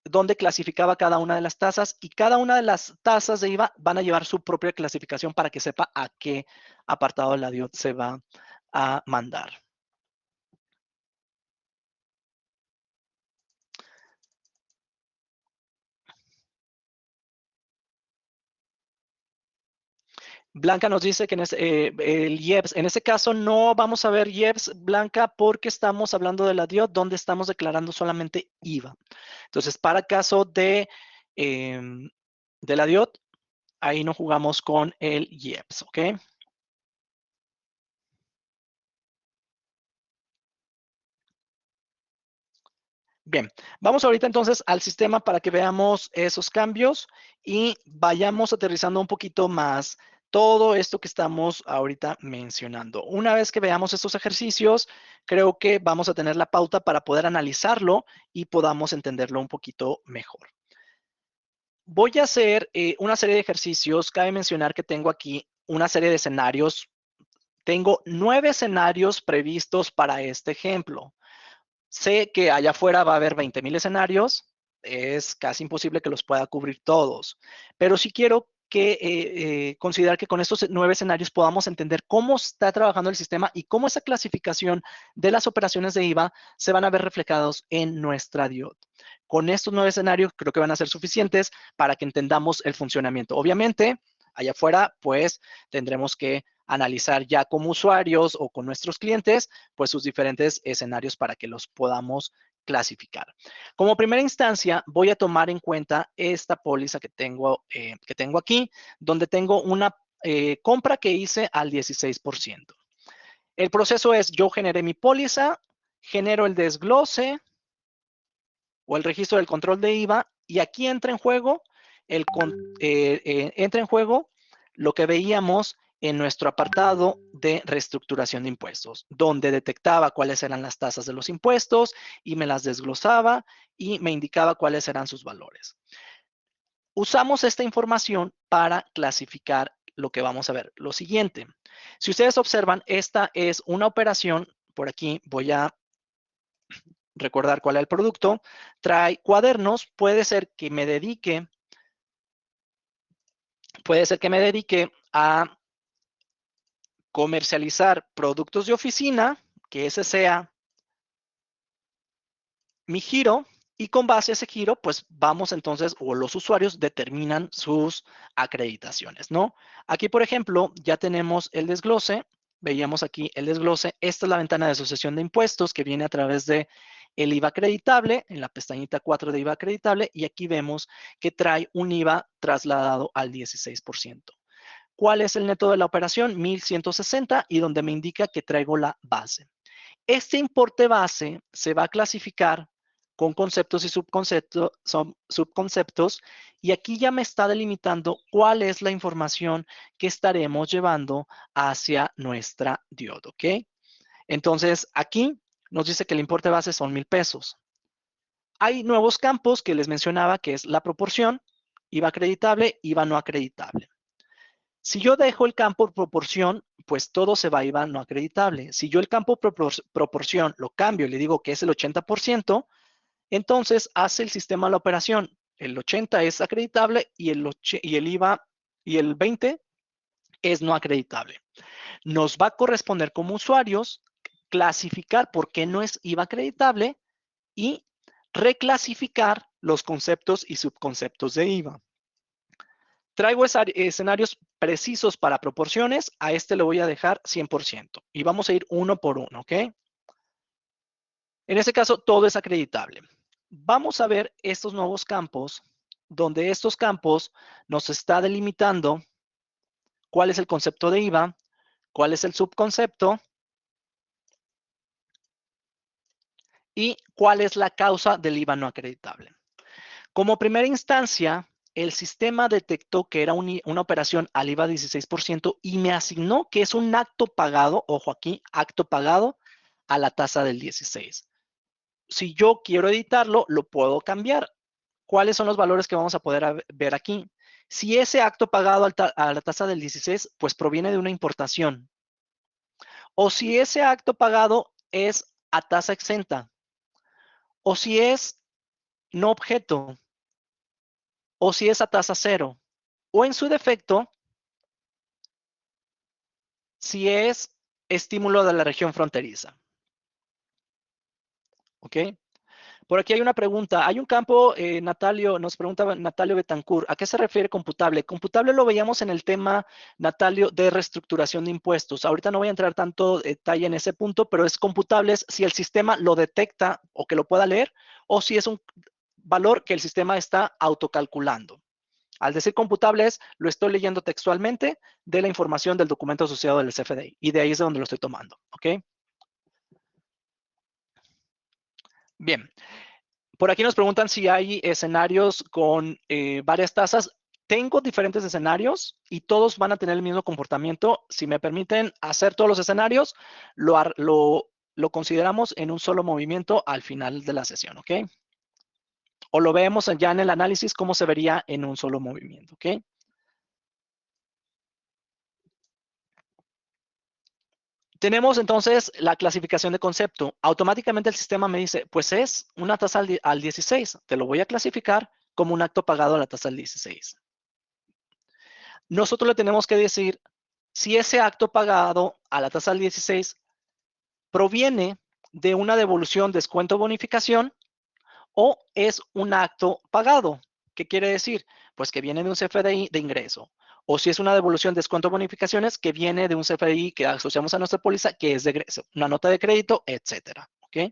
[SPEAKER 1] donde clasificaba cada una de las tasas y cada una de las tasas de IVA van a llevar su propia clasificación para que sepa a qué apartado de la DIOT se va a mandar. Blanca nos dice que el IEPS, en ese caso no vamos a ver IEPS, Blanca, porque estamos hablando de la DIOT, donde estamos declarando solamente IVA. Entonces, para caso de la DIOT, ahí no jugamos con el IEPS, ¿ok? Bien, vamos ahorita entonces al sistema para que veamos esos cambios y vayamos aterrizando un poquito más todo esto que estamos ahorita mencionando. Una vez que veamos estos ejercicios, creo que vamos a tener la pauta para poder analizarlo y podamos entenderlo un poquito mejor. Voy a hacer una serie de ejercicios. Cabe mencionar que tengo aquí una serie de escenarios. Tengo 9 escenarios previstos para este ejemplo. Sé que allá afuera va a haber 20,000 escenarios, es casi imposible que los pueda cubrir todos, pero sí quiero que considerar que con estos 9 escenarios podamos entender cómo está trabajando el sistema y cómo esa clasificación de las operaciones de IVA se van a ver reflejados en nuestra DIOT. Con estos 9 escenarios creo que van a ser suficientes para que entendamos el funcionamiento. Obviamente, allá afuera, pues tendremos que analizar ya como usuarios o con nuestros clientes, pues sus diferentes escenarios para que los podamos clasificar. Como primera instancia, voy a tomar en cuenta esta póliza que tengo aquí, donde tengo una compra que hice al 16%. El proceso es, yo generé mi póliza, genero el desglose o el registro del control de IVA y aquí entra en juego lo que veíamos en nuestro apartado de reestructuración de impuestos, donde detectaba cuáles eran las tasas de los impuestos y me las desglosaba y me indicaba cuáles eran sus valores. Usamos esta información para clasificar lo que vamos a ver. Lo siguiente, si ustedes observan, esta es una operación, por aquí voy a recordar cuál es el producto, trae cuadernos, puede ser que me dedique a comercializar productos de oficina, que ese sea mi giro, y con base a ese giro, pues vamos entonces, o los usuarios determinan sus acreditaciones, ¿no? Aquí, por ejemplo, ya tenemos el desglose, veíamos aquí el desglose, esta es la ventana de asociación de impuestos que viene a través de el IVA acreditable, en la pestañita 4 de IVA acreditable, y aquí vemos que trae un IVA trasladado al 16%. ¿Cuál es el neto de la operación? 1,160 y donde me indica que traigo la base. Este importe base se va a clasificar con conceptos y subconceptos y aquí ya me está delimitando cuál es la información que estaremos llevando hacia nuestra DIOT, ¿ok? Entonces, aquí nos dice que el importe base son 1,000 pesos. Hay nuevos campos que les mencionaba, que es la proporción, IVA acreditable, IVA no acreditable. Si yo dejo el campo proporción, pues todo se va a IVA no acreditable. Si yo el campo proporción lo cambio y le digo que es el 80%, entonces hace el sistema la operación. El 80 es acreditable y el IVA y el 20 es no acreditable. Nos va a corresponder como usuarios clasificar por qué no es IVA acreditable y reclasificar los conceptos y subconceptos de IVA. Traigo escenarios precisos para proporciones. A este le voy a dejar 100%. Y vamos a ir uno por uno, ¿ok? En este caso, todo es acreditable. Vamos a ver estos nuevos campos, donde estos campos nos está delimitando cuál es el concepto de IVA, cuál es el subconcepto y cuál es la causa del IVA no acreditable. Como primera instancia, el sistema detectó que era una operación al IVA 16% y me asignó que es un acto pagado, ojo aquí, acto pagado a la tasa del 16. Si yo quiero editarlo, lo puedo cambiar. ¿Cuáles son los valores que vamos a poder ver aquí? Si ese acto pagado a la tasa del 16, pues proviene de una importación. O si ese acto pagado es a tasa exenta. O si es no objeto. O si es a tasa cero. O en su defecto, si es estímulo de la región fronteriza. ¿Ok? Por aquí hay una pregunta. Hay un campo, Natalio, nos pregunta Natalio Betancourt, ¿a qué se refiere computable? Computable lo veíamos en el tema, Natalio, de reestructuración de impuestos. Ahorita no voy a entrar tanto detalle en ese punto, pero es computable si el sistema lo detecta o que lo pueda leer, o si es un valor que el sistema está autocalculando. Al decir computables, lo estoy leyendo textualmente de la información del documento asociado del CFDI, y de ahí es de donde lo estoy tomando. ¿Ok? Bien. Por aquí nos preguntan si hay escenarios con varias tasas. Tengo diferentes escenarios y todos van a tener el mismo comportamiento. Si me permiten hacer todos los escenarios, lo consideramos en un solo movimiento al final de la sesión, ¿ok? O lo vemos ya en el análisis cómo se vería en un solo movimiento, ¿ok? Tenemos entonces la clasificación de concepto. Automáticamente el sistema me dice, pues es una tasa al 16. Te lo voy a clasificar como un acto pagado a la tasa al 16. Nosotros le tenemos que decir si ese acto pagado a la tasa del 16 proviene de una devolución, descuento o bonificación o es un acto pagado. ¿Qué quiere decir? Pues que viene de un CFDI de ingreso. O si es una devolución, descuento o bonificaciones que viene de un CFDI que asociamos a nuestra póliza que es de egreso, una nota de crédito, etcétera. ¿Ok?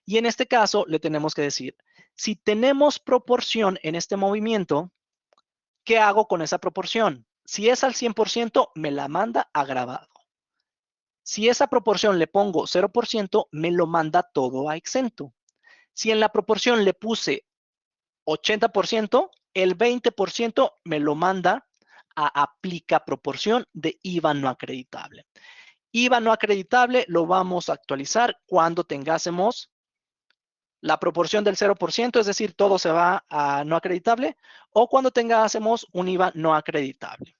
[SPEAKER 1] Y en este caso le tenemos que decir, si tenemos proporción en este movimiento, ¿qué hago con esa proporción? Si es al 100%, me la manda agravado. Si esa proporción le pongo 0%, me lo manda todo a exento. Si en la proporción le puse 80%, el 20% me lo manda a aplica proporción de IVA no acreditable. IVA no acreditable lo vamos a actualizar cuando tengásemos la proporción del 0%, es decir, todo se va a no acreditable, o cuando tengásemos un IVA no acreditable.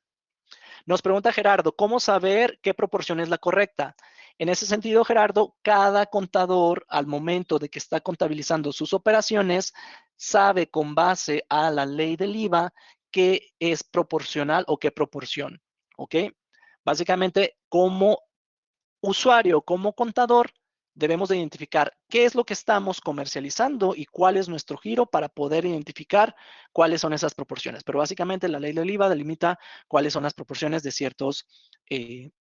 [SPEAKER 1] Nos pregunta Gerardo, ¿cómo saber qué proporción es la correcta? En ese sentido, Gerardo, cada contador al momento de que está contabilizando sus operaciones sabe con base a la ley del IVA qué es proporcional o qué proporción. ¿Ok? Básicamente, como usuario, como contador, debemos de identificar qué es lo que estamos comercializando y cuál es nuestro giro para poder identificar cuáles son esas proporciones. Pero básicamente la ley del IVA delimita cuáles son las proporciones eh,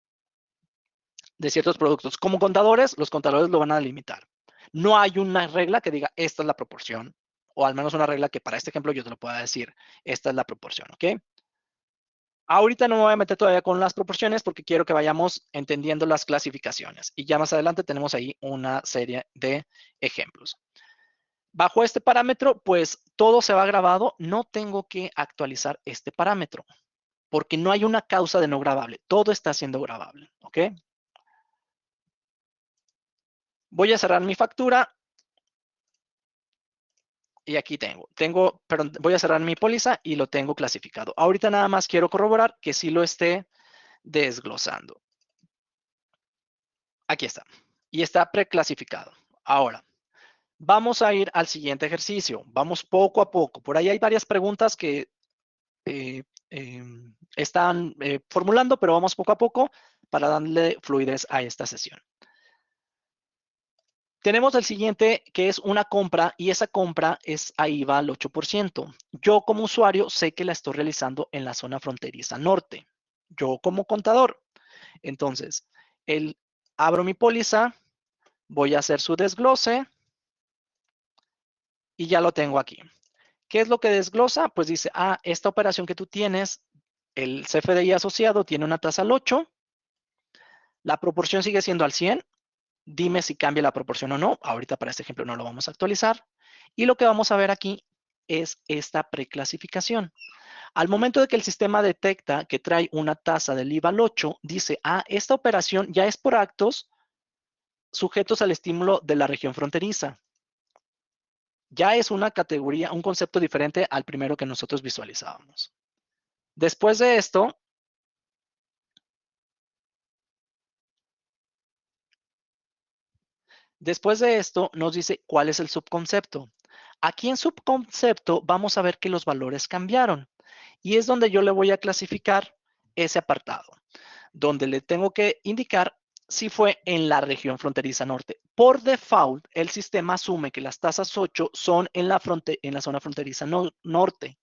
[SPEAKER 1] de ciertos productos. Como contadores, los contadores lo van a delimitar. No hay una regla que diga esta es la proporción, o al menos una regla que para este ejemplo yo te lo pueda decir, esta es la proporción, ¿ok? Ahorita no me voy a meter todavía con las proporciones porque quiero que vayamos entendiendo las clasificaciones. Y ya más adelante tenemos ahí una serie de ejemplos. Bajo este parámetro, pues todo se va grabado. No tengo que actualizar este parámetro porque no hay una causa de no grabable. Todo está siendo grabable. ¿Ok? Voy a cerrar mi factura. Y aquí perdón, voy a cerrar mi póliza y lo tengo clasificado. Ahorita nada más quiero corroborar que sí lo esté desglosando. Aquí está. Y está preclasificado. Ahora, vamos a ir al siguiente ejercicio. Vamos poco a poco. Por ahí hay varias preguntas que eh, están formulando, pero vamos poco a poco para darle fluidez a esta sesión. Tenemos el siguiente, que es una compra, y esa compra es a IVA al 8%. Yo como usuario sé que la estoy realizando en la zona fronteriza norte. Yo como contador. Entonces, abro mi póliza, Voy a hacer su desglose y ya lo tengo aquí. ¿Qué es lo que desglosa? Pues dice, esta operación que tú tienes, el CFDI asociado tiene una tasa al 8, la proporción sigue siendo al 100, dime si cambia la proporción o no. Ahorita para este ejemplo no lo vamos a actualizar. Y lo que vamos a ver aquí es esta preclasificación. Al momento de que el sistema detecta que trae una tasa del IVA al 8, dice, esta operación ya es por actos sujetos al estímulo de la región fronteriza. Ya es una categoría, un concepto diferente al primero que nosotros visualizábamos. Después de esto, nos dice cuál es el subconcepto. Aquí en subconcepto vamos a ver que los valores cambiaron y es donde yo le voy a clasificar ese apartado, donde le tengo que indicar si fue en la región fronteriza norte. Por default, el sistema asume que las tasas 8 son en la zona fronteriza norte.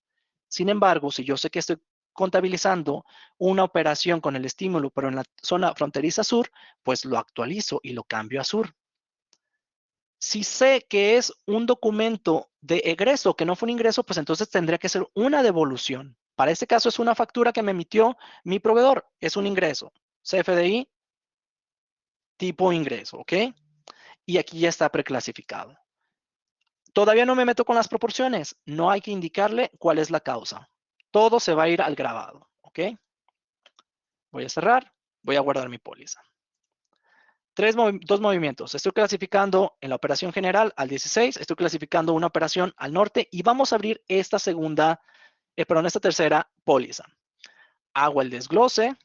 [SPEAKER 1] Sin embargo, si yo sé que estoy contabilizando una operación con el estímulo, pero en la zona fronteriza sur, pues lo actualizo y lo cambio a sur. Si sé que es un documento de egreso que no fue un ingreso, pues entonces tendría que ser una devolución. Para este caso es una factura que me emitió mi proveedor, es un ingreso. CFDI, tipo ingreso, ¿ok? Y aquí ya está preclasificado. Todavía no me meto con las proporciones, no hay que indicarle cuál es la causa. Todo se va a ir al grabado, ¿ok? Voy a cerrar, voy a guardar mi póliza. Dos movimientos. Estoy clasificando en la operación general al 16, estoy clasificando una operación al norte y vamos a abrir esta esta tercera póliza. Hago el desglose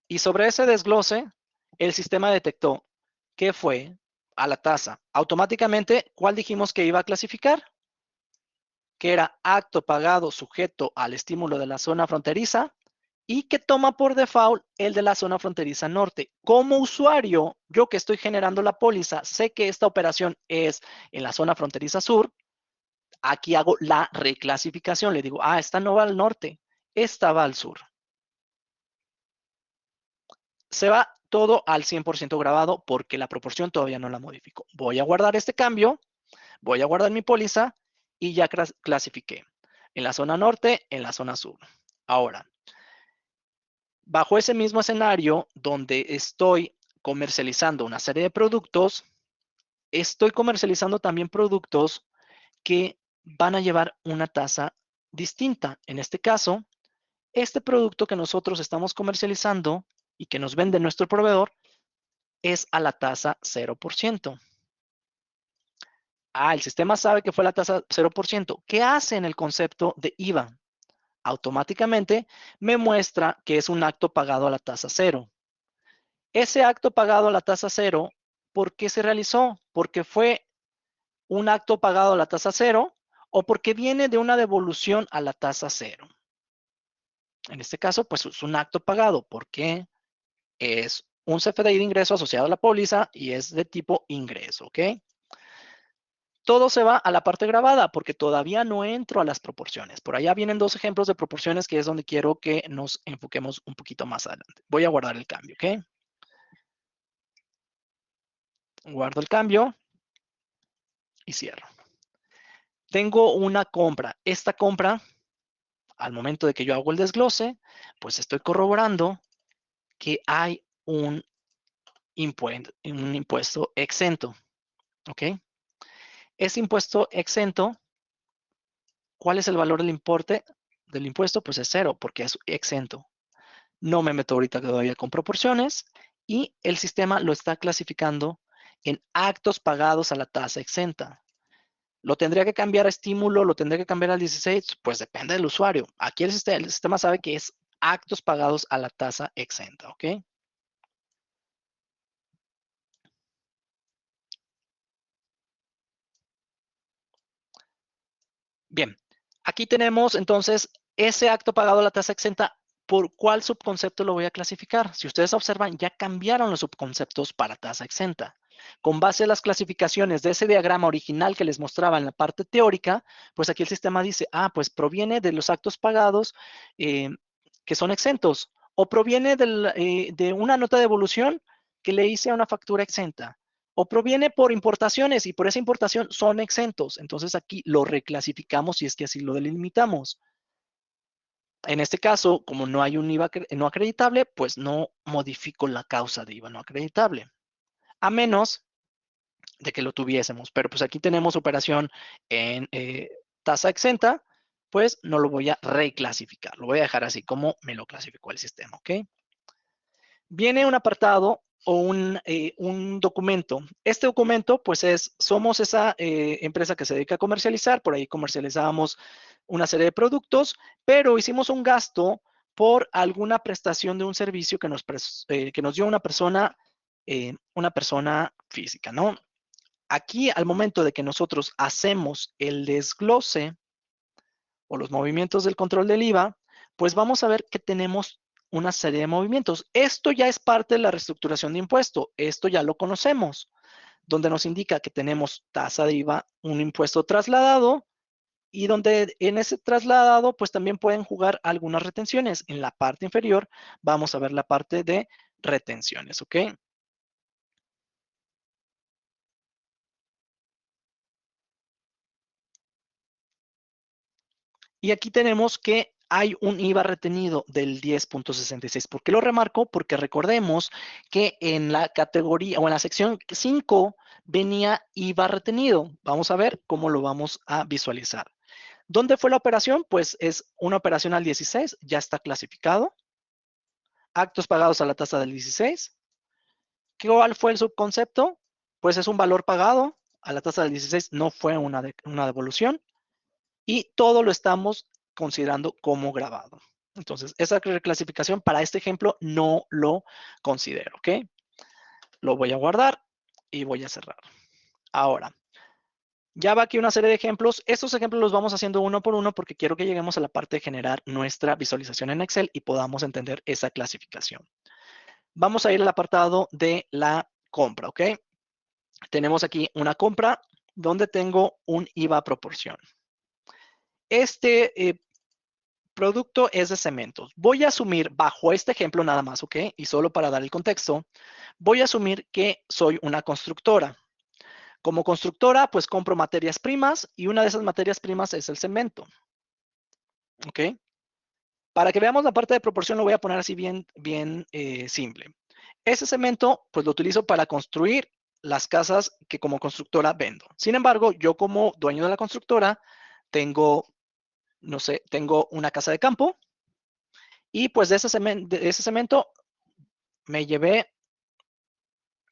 [SPEAKER 1] y sobre ese desglose el sistema detectó que fue a la tasa. Automáticamente, ¿cuál dijimos que iba a clasificar? Que era acto pagado sujeto al estímulo de la zona fronteriza y que toma por default el de la zona fronteriza norte. Como usuario, yo que estoy generando la póliza, sé que esta operación es en la zona fronteriza sur. Aquí hago la reclasificación. Le digo, esta no va al norte, esta va al sur. Se va todo al 100% grabado porque la proporción todavía no la modifico. Voy a guardar este cambio, voy a guardar mi póliza y ya clasifiqué. En la zona norte, en la zona sur. Ahora, bajo ese mismo escenario donde estoy comercializando una serie de productos, estoy comercializando también productos que van a llevar una tasa distinta. En este caso, este producto que nosotros estamos comercializando y que nos vende nuestro proveedor es a la tasa 0%. El sistema sabe que fue la tasa 0%. ¿Qué hace en el concepto de IVA? Automáticamente me muestra que es un acto pagado a la tasa 0. Ese acto pagado a la tasa 0, ¿por qué se realizó? ¿Porque fue un acto pagado a la tasa 0 o porque viene de una devolución a la tasa 0? En este caso, pues es un acto pagado porque es un CFDI de ingreso asociado a la póliza y es de tipo ingreso, ¿ok? Todo se va a la parte grabada porque todavía no entro a las proporciones. Por allá vienen dos ejemplos de proporciones que es donde quiero que nos enfoquemos un poquito más adelante. Voy a guardar el cambio, ¿ok? Guardo el cambio y cierro. Tengo una compra. Esta compra, al momento de que yo hago el desglose, pues estoy corroborando que hay un impuesto exento, ¿ok? Ese impuesto exento, ¿cuál es el valor del importe del impuesto? Pues es 0 porque es exento. No me meto ahorita todavía con proporciones y el sistema lo está clasificando en actos pagados a la tasa exenta. ¿Lo tendría que cambiar a estímulo? ¿Lo tendría que cambiar al 16? Pues depende del usuario. Aquí el sistema sabe que es actos pagados a la tasa exenta, ¿ok? Bien, aquí tenemos entonces ese acto pagado a la tasa exenta. ¿Por cuál subconcepto lo voy a clasificar? Si ustedes observan, ya cambiaron los subconceptos para tasa exenta. Con base a las clasificaciones de ese diagrama original que les mostraba en la parte teórica, pues aquí el sistema dice, pues proviene de los actos pagados que son exentos o proviene de una nota de evolución que le hice a una factura exenta, o proviene por importaciones y por esa importación son exentos. Entonces aquí lo reclasificamos si es que así lo delimitamos. En este caso, como no hay un IVA no acreditable, pues no modifico la causa de IVA no acreditable, a menos de que lo tuviésemos. Pero pues aquí tenemos operación en tasa exenta, pues no lo voy a reclasificar. Lo voy a dejar así como me lo clasificó el sistema, ¿ok? Viene un apartado o un documento. Este documento, pues somos esa empresa que se dedica a comercializar, por ahí comercializábamos una serie de productos, pero hicimos un gasto por alguna prestación de un servicio que nos dio una persona física, ¿no? Aquí, al momento de que nosotros hacemos el desglose o los movimientos del control del IVA, pues vamos a ver que tenemos una serie de movimientos. Esto ya es parte de la reestructuración de impuesto. Esto ya lo conocemos, donde nos indica que tenemos tasa de IVA, un impuesto trasladado, y donde en ese trasladado, pues también pueden jugar algunas retenciones. En la parte inferior vamos a ver la parte de retenciones, ¿ok? Y aquí tenemos que hay un IVA retenido del 10.66. ¿Por qué lo remarco? Porque recordemos que en la categoría o en la sección 5 venía IVA retenido. Vamos a ver cómo lo vamos a visualizar. ¿Dónde fue la operación? Pues es una operación al 16, ya está clasificado. Actos pagados a la tasa del 16. ¿Cuál fue el subconcepto? Pues es un valor pagado a la tasa del 16, no fue una devolución. Y todo lo estamos considerando como grabado. Entonces, esa reclasificación para este ejemplo no lo considero, ¿ok? Lo voy a guardar y voy a cerrar. Ahora, ya va aquí una serie de ejemplos. Estos ejemplos los vamos haciendo uno por uno porque quiero que lleguemos a la parte de generar nuestra visualización en Excel y podamos entender esa clasificación. Vamos a ir al apartado de la compra, ¿ok? Tenemos aquí una compra donde tengo un IVA a proporción. Este producto es de cementos. Voy a asumir, bajo este ejemplo nada más, ¿ok? Y solo para dar el contexto, voy a asumir que soy una constructora. Como constructora, pues compro materias primas y una de esas materias primas es el cemento, ¿ok? Para que veamos la parte de proporción, lo voy a poner así bien simple. Ese cemento, pues lo utilizo para construir las casas que como constructora vendo. Sin embargo, yo como dueño de la constructora, tengo, no sé, tengo una casa de campo y pues de ese cemento me llevé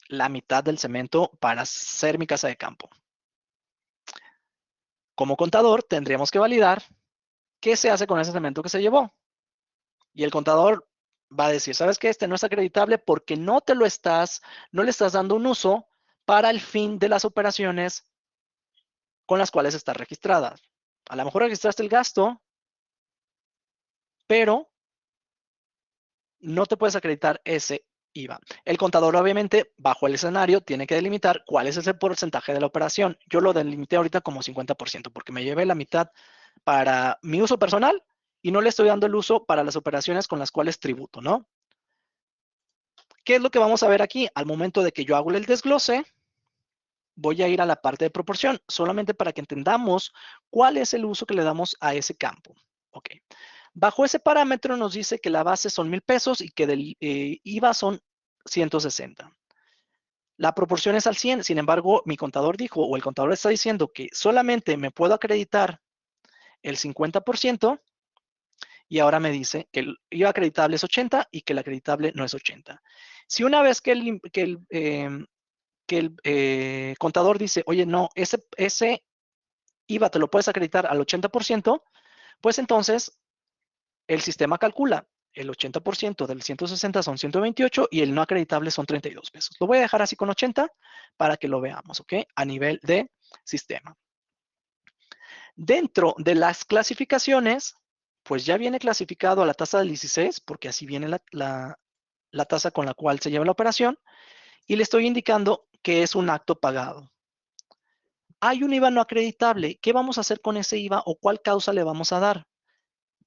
[SPEAKER 1] la mitad del cemento para hacer mi casa de campo. Como contador, tendríamos que validar qué se hace con ese cemento que se llevó. Y el contador va a decir, ¿sabes qué? Este no es acreditable porque no le estás dando un uso para el fin de las operaciones con las cuales está registrada. A lo mejor registraste el gasto, pero no te puedes acreditar ese IVA. El contador, obviamente, bajo el escenario, tiene que delimitar cuál es ese porcentaje de la operación. Yo lo delimité ahorita como 50%, porque me llevé la mitad para mi uso personal y no le estoy dando el uso para las operaciones con las cuales tributo, ¿no? ¿Qué es lo que vamos a ver aquí? Al momento de que yo hago el desglose, voy a ir a la parte de proporción, solamente para que entendamos cuál es el uso que le damos a ese campo. Ok. Bajo ese parámetro nos dice que la base son 1,000 pesos y que del IVA son 160. La proporción es al 100, sin embargo, mi contador dijo, o el contador está diciendo que solamente me puedo acreditar el 50% y ahora me dice que el IVA acreditable es 80 y que el acreditable no es 80. Si una vez que el contador dice, oye, no, ese IVA te lo puedes acreditar al 80%, pues entonces el sistema calcula el 80% del 160 son 128 y el no acreditable son 32 pesos. Lo voy a dejar así con 80 para que lo veamos, ¿ok? A nivel de sistema. Dentro de las clasificaciones, pues ya viene clasificado a la tasa del 16, porque así viene la tasa con la cual se lleva la operación, y le estoy indicando que es un acto pagado. Hay un IVA no acreditable. ¿Qué vamos a hacer con ese IVA o cuál causa le vamos a dar?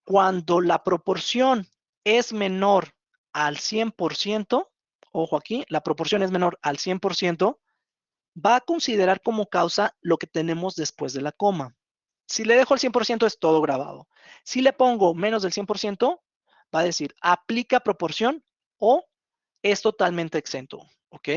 [SPEAKER 1] Cuando la proporción es menor al 100%, ojo aquí, la proporción es menor al 100%, va a considerar como causa lo que tenemos después de la coma. Si le dejo el 100% es todo grabado. Si le pongo menos del 100%, va a decir aplica proporción o es totalmente exento, ¿ok?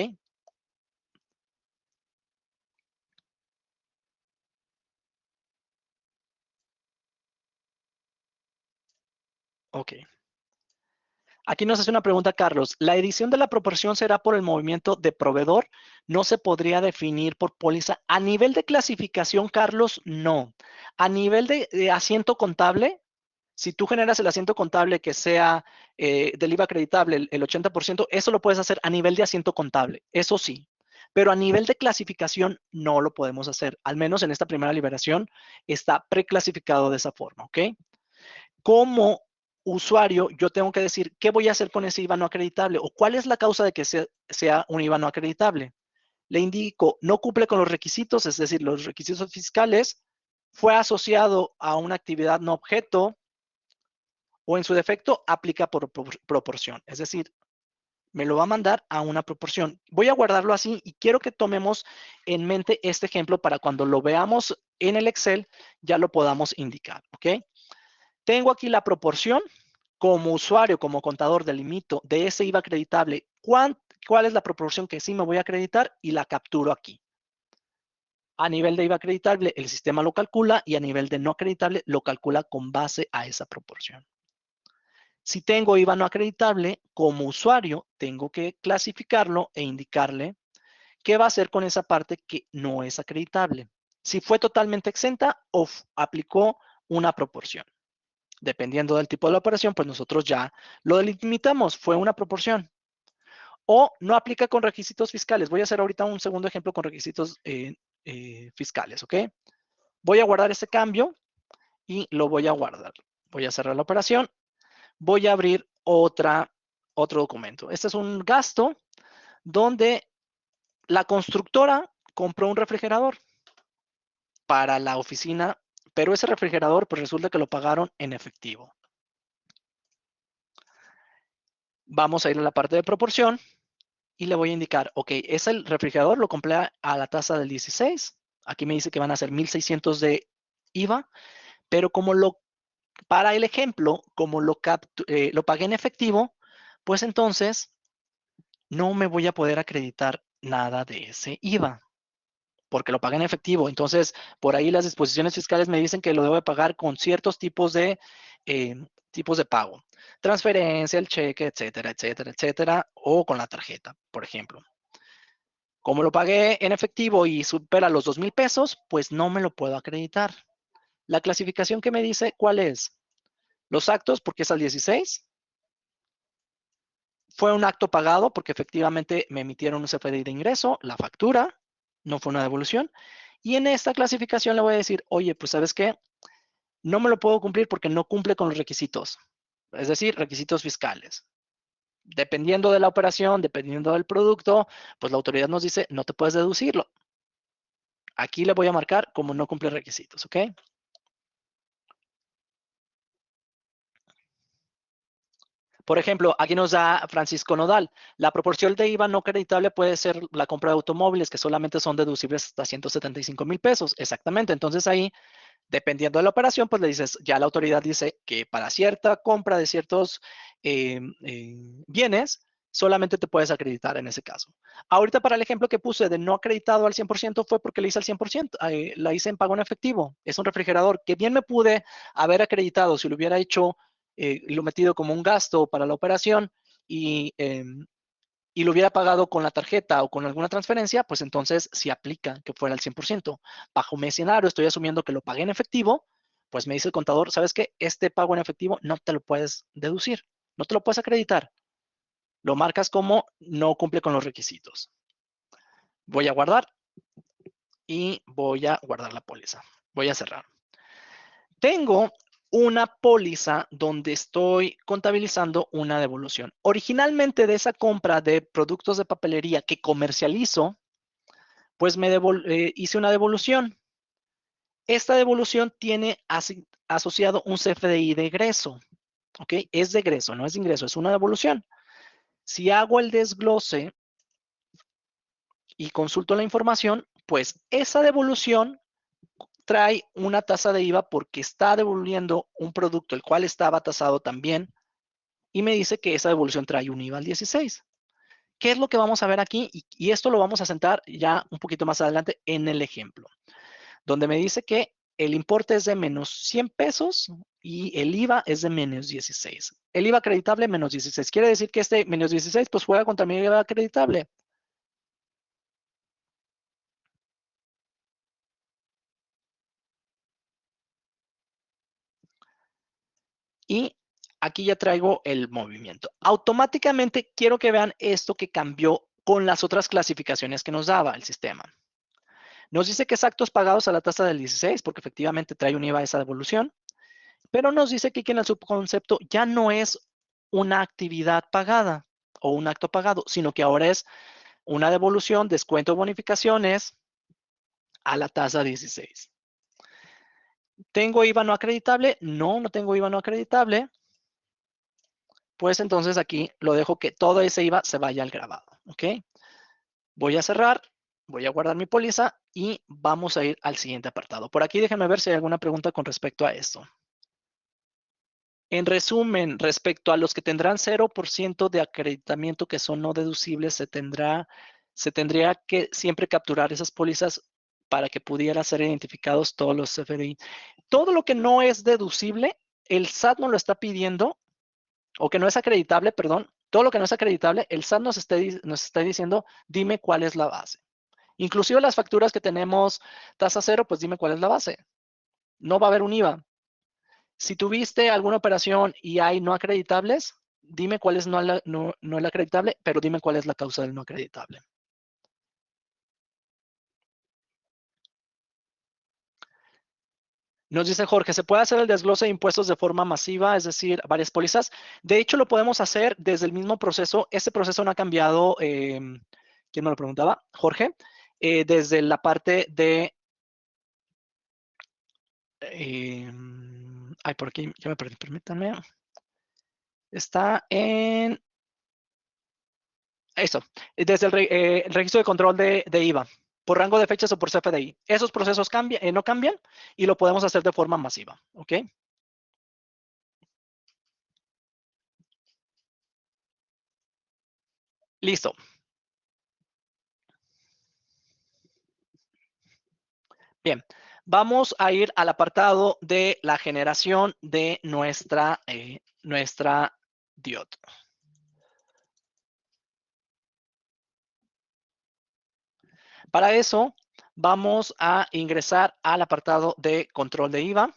[SPEAKER 1] Ok. Aquí nos hace una pregunta, Carlos. ¿La edición de la proporción será por el movimiento de proveedor? ¿No se podría definir por póliza? A nivel de clasificación, Carlos, no. A nivel de asiento contable, si tú generas el asiento contable que sea del IVA acreditable, el 80%, eso lo puedes hacer a nivel de asiento contable, eso sí. Pero a nivel de clasificación no lo podemos hacer. Al menos en esta primera liberación está preclasificado de esa forma, ¿ok? Como usuario, yo tengo que decir qué voy a hacer con ese IVA no acreditable o cuál es la causa de que sea un IVA no acreditable. Le indico, no cumple con los requisitos, es decir, los requisitos fiscales, fue asociado a una actividad no objeto o en su defecto aplica por proporción. Es decir, me lo va a mandar a una proporción. Voy a guardarlo así y quiero que tomemos en mente este ejemplo para cuando lo veamos en el Excel ya lo podamos indicar, ¿ok? Tengo aquí la proporción. Como usuario, como contador, delimito de ese IVA acreditable cuál es la proporción que sí me voy a acreditar y la capturo aquí. A nivel de IVA acreditable, el sistema lo calcula y a nivel de no acreditable, lo calcula con base a esa proporción. Si tengo IVA no acreditable, como usuario, tengo que clasificarlo e indicarle qué va a hacer con esa parte que no es acreditable. Si fue totalmente exenta o aplicó una proporción. Dependiendo del tipo de la operación, pues nosotros ya lo delimitamos, fue una proporción. O no aplica con requisitos fiscales. Voy a hacer ahorita un segundo ejemplo con requisitos fiscales, ¿ok? Voy a guardar este cambio y lo voy a guardar. Voy a cerrar la operación. Voy a abrir otro documento. Este es un gasto donde la constructora compró un refrigerador para la oficina, pero ese refrigerador pues resulta que lo pagaron en efectivo. Vamos a ir a la parte de proporción y le voy a indicar, ok, es el refrigerador, lo compré a la tasa del 16. Aquí me dice que van a ser 1,600 de IVA, pero para el ejemplo, como lo pagué en efectivo, pues entonces no me voy a poder acreditar nada de ese IVA, porque lo pagué en efectivo. Entonces, por ahí las disposiciones fiscales me dicen que lo debo de pagar con ciertos eh, tipos de pago. Transferencia, el cheque, etcétera, etcétera, etcétera, o con la tarjeta, por ejemplo. Como lo pagué en efectivo y supera los 2,000 pesos, pues no me lo puedo acreditar. La clasificación que me dice, ¿cuál es? Los actos, porque es al 16. Fue un acto pagado porque efectivamente me emitieron un CFDI de ingreso, la factura, no fue una devolución. Y en esta clasificación le voy a decir, oye, pues ¿sabes qué? No me lo puedo cumplir porque no cumple con los requisitos, es decir, requisitos fiscales. Dependiendo de la operación, dependiendo del producto, pues la autoridad nos dice, no te puedes deducirlo. Aquí le voy a marcar como no cumple requisitos, ¿ok? Por ejemplo, aquí nos da Francisco Nodal. La proporción de IVA no acreditable puede ser la compra de automóviles que solamente son deducibles hasta 175,000 pesos. Exactamente. Entonces ahí, dependiendo de la operación, pues le dices, ya la autoridad dice que para cierta compra de ciertos bienes, solamente te puedes acreditar en ese caso. Ahorita para el ejemplo que puse de no acreditado al 100% fue porque le hice al 100%, la hice en pago en efectivo. Es un refrigerador que bien me pude haber acreditado si lo hubiera hecho lo metido como un gasto para la operación y, eh, y lo hubiera pagado con la tarjeta o con alguna transferencia, pues entonces sí aplica que fuera al 100%. Bajo mi escenario, estoy asumiendo que lo pagué en efectivo, pues me dice el contador, ¿sabes qué? Este pago en efectivo no te lo puedes deducir, no te lo puedes acreditar. Lo marcas como no cumple con los requisitos. Voy a guardar y voy a guardar la póliza. Voy a cerrar. Tengo una póliza donde estoy contabilizando una devolución. Originalmente de esa compra de productos de papelería que comercializo, pues hice una devolución. Esta devolución tiene asociado un CFDI de egreso, ¿ok? Es de egreso, no es de ingreso, es una devolución. Si hago el desglose y consulto la información, pues esa devolución trae una tasa de IVA porque está devolviendo un producto el cual estaba tasado también y me dice que esa devolución trae un IVA al 16. ¿Qué es lo que vamos a ver aquí? Y esto lo vamos a sentar ya un poquito más adelante en el ejemplo, donde me dice que el importe es de menos 100 pesos y el IVA es de menos 16. El IVA acreditable menos 16. Quiere decir que este menos 16 pues juega contra mi IVA acreditable. Y aquí ya traigo el movimiento. Automáticamente quiero que vean esto que cambió con las otras clasificaciones que nos daba el sistema. Nos dice que es actos pagados a la tasa del 16 porque efectivamente trae un IVA esa devolución, pero nos dice que aquí en el subconcepto ya no es una actividad pagada o un acto pagado, sino que ahora es una devolución, descuento, bonificaciones a la tasa 16. ¿Tengo IVA no acreditable? No, no tengo IVA no acreditable. Pues entonces aquí lo dejo que todo ese IVA se vaya al grabado, ¿ok? Voy a cerrar, voy a guardar mi póliza y vamos a ir al siguiente apartado. Por aquí déjenme ver si hay alguna pregunta con respecto a esto. En resumen, respecto a los que tendrán 0% de acreditamiento que son no deducibles, se tendría que siempre capturar esas pólizas para que pudieran ser identificados todos los CFDI. Todo lo que no es deducible, el SAT nos lo está pidiendo, o que no es acreditable, perdón, todo lo que no es acreditable, el SAT nos está diciendo, dime cuál es la base. Inclusive las facturas que tenemos tasa cero, pues dime cuál es la base. No va a haber un IVA. Si tuviste alguna operación y hay no acreditables, dime cuál es no el acreditable, pero dime cuál es la causa del no acreditable. Nos dice Jorge, ¿se puede hacer el desglose de impuestos de forma masiva, es decir, varias pólizas? De hecho, lo podemos hacer desde el mismo proceso. Ese proceso no ha cambiado. ¿Quién me lo preguntaba? Jorge. Desde la parte de... ay, por aquí ya me perdí, permítanme. Está en... Eso, desde el registro de control de IVA, por rango de fechas o por CFDI. Esos procesos no cambian y lo podemos hacer de forma masiva, ¿ok? Listo. Bien, vamos a ir al apartado de la generación de nuestra DIOT. Para eso, vamos a ingresar al apartado de control de IVA.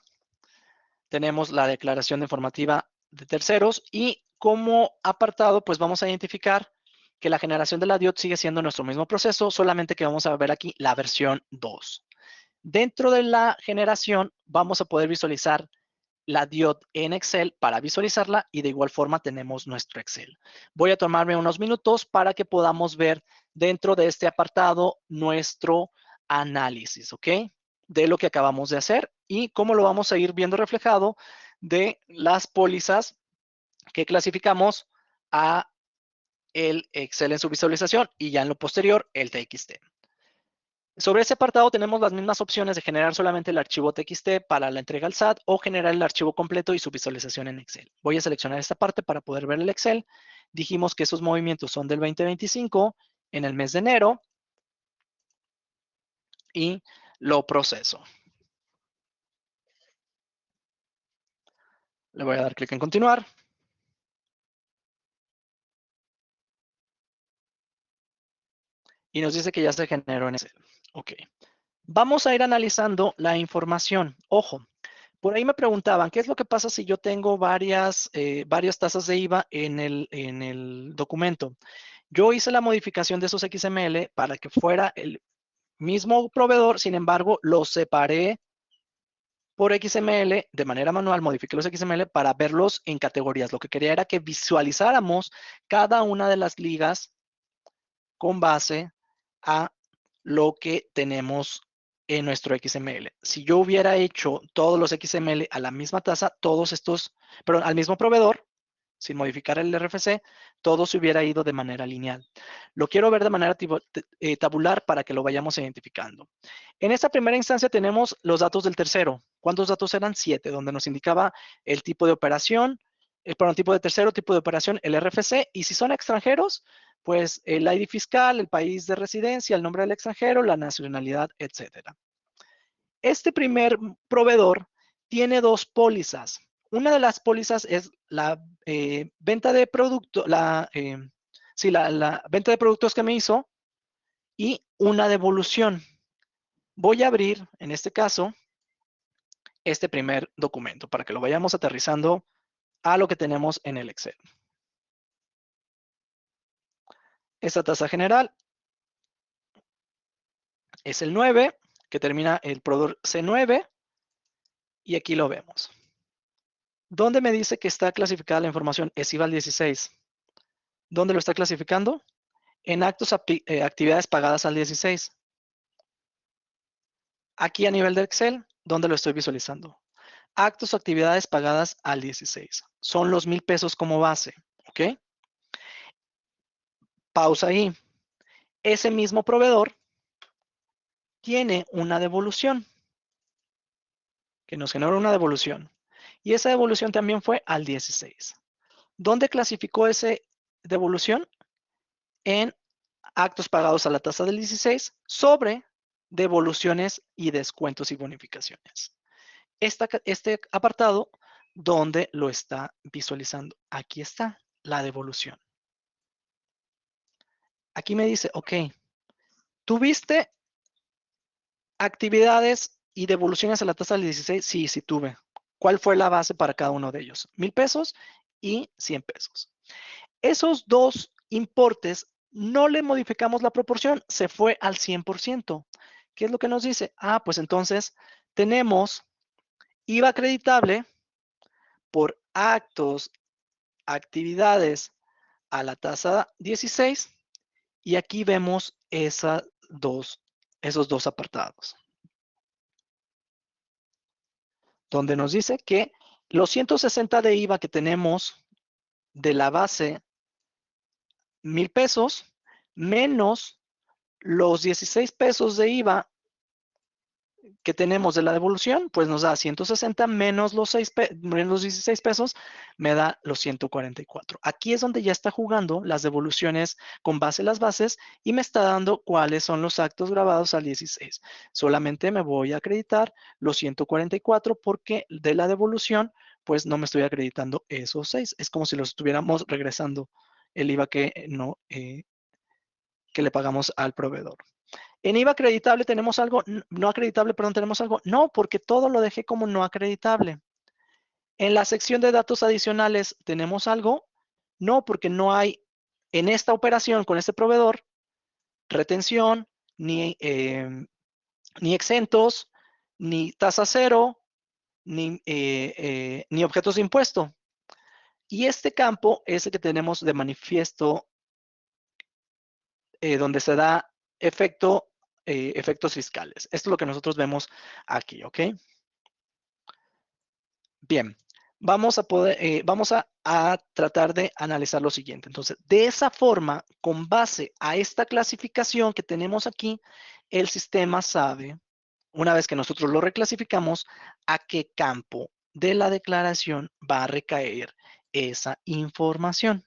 [SPEAKER 1] Tenemos la declaración informativa de terceros y como apartado, pues vamos a identificar que la generación de la DIOT sigue siendo nuestro mismo proceso, solamente que vamos a ver aquí la versión 2. Dentro de la generación, vamos a poder visualizar la DIOT en Excel para visualizarla y de igual forma tenemos nuestro Excel. Voy a tomarme unos minutos para que podamos ver dentro de este apartado nuestro análisis, ¿ok? De lo que acabamos de hacer y cómo lo vamos a ir viendo reflejado de las pólizas que clasificamos a el Excel en su visualización y ya en lo posterior el TXT. Sobre ese apartado tenemos las mismas opciones de generar solamente el archivo TXT para la entrega al SAT o generar el archivo completo y su visualización en Excel. Voy a seleccionar esta parte para poder ver el Excel. Dijimos que esos movimientos son del 2025 en el mes de enero y lo proceso. Le voy a dar clic en continuar. Y nos dice que ya se generó en Excel. Ok. Vamos a ir analizando la información. Ojo, por ahí me preguntaban, ¿qué es lo que pasa si yo tengo varias tasas de IVA en el documento? Yo hice la modificación de esos XML para que fuera el mismo proveedor, sin embargo, los separé por XML de manera manual, modifiqué los XML para verlos en categorías. Lo que quería era que visualizáramos cada una de las ligas con base a lo que tenemos en nuestro XML. Si yo hubiera hecho todos los XML a la misma tasa, todos estos, perdón, al mismo proveedor, sin modificar el RFC, todo se hubiera ido de manera lineal. Lo quiero ver de manera tabular para que lo vayamos identificando. En esta primera instancia tenemos los datos del tercero. ¿Cuántos datos eran? 7, donde nos indicaba el tipo de operación, el tipo de tercero, tipo de operación, el RFC, y si son extranjeros, pues el ID fiscal, el país de residencia, el nombre del extranjero, la nacionalidad, etcétera. Este primer proveedor tiene dos pólizas. Una de las pólizas es la venta de producto, la venta de productos que me hizo y una devolución. Voy a abrir, en este caso, este primer documento para que lo vayamos aterrizando a lo que tenemos en el Excel. Esta tasa general es el 9, que termina el proveedor C9, y aquí lo vemos. ¿Dónde me dice que está clasificada la información? Es IVA al 16. ¿Dónde lo está clasificando? En actividades pagadas al 16. Aquí a nivel de Excel, ¿dónde lo estoy visualizando? Actos o actividades pagadas al 16. Son los 1,000 pesos como base, ¿ok? Pausa ahí. Ese mismo proveedor tiene una devolución, que nos genera una devolución. Y esa devolución también fue al 16. ¿Dónde clasificó esa devolución? En actos pagados a la tasa del 16 sobre devoluciones y descuentos y bonificaciones. Este apartado, ¿dónde lo está visualizando? Aquí está la devolución. Aquí me dice, ok, ¿tuviste actividades y devoluciones a la tasa del 16? Sí, sí tuve. ¿Cuál fue la base para cada uno de ellos? 1,000 pesos y 100 pesos. Esos dos importes no le modificamos la proporción, se fue al 100%. ¿Qué es lo que nos dice? Ah, pues entonces tenemos IVA acreditable por actos, actividades a la tasa 16 y aquí vemos esos dos apartados, donde nos dice que los 160 de IVA que tenemos de la base 1,000 pesos menos los 16 pesos de IVA que tenemos de la devolución, pues nos da 160 menos menos los 16 pesos, me da los 144. Aquí es donde ya está jugando las devoluciones con base en las bases y me está dando cuáles son los actos grabados al 16. Solamente me voy a acreditar los 144 porque de la devolución, pues no me estoy acreditando esos 6. Es como si los estuviéramos regresando el IVA que no que le pagamos al proveedor. En IVA acreditable tenemos algo, no acreditable, perdón, tenemos algo. No, porque todo lo dejé como no acreditable. En la sección de datos adicionales tenemos algo. No, porque no hay en esta operación con este proveedor retención, ni exentos, ni tasa cero, ni objetos de impuesto. Y este campo es el que tenemos de manifiesto donde se da efectos fiscales. Esto es lo que nosotros vemos aquí, ¿ok? Bien, vamos a tratar de analizar lo siguiente. Entonces, de esa forma, con base a esta clasificación que tenemos aquí, el sistema sabe, una vez que nosotros lo reclasificamos, a qué campo de la declaración va a recaer esa información.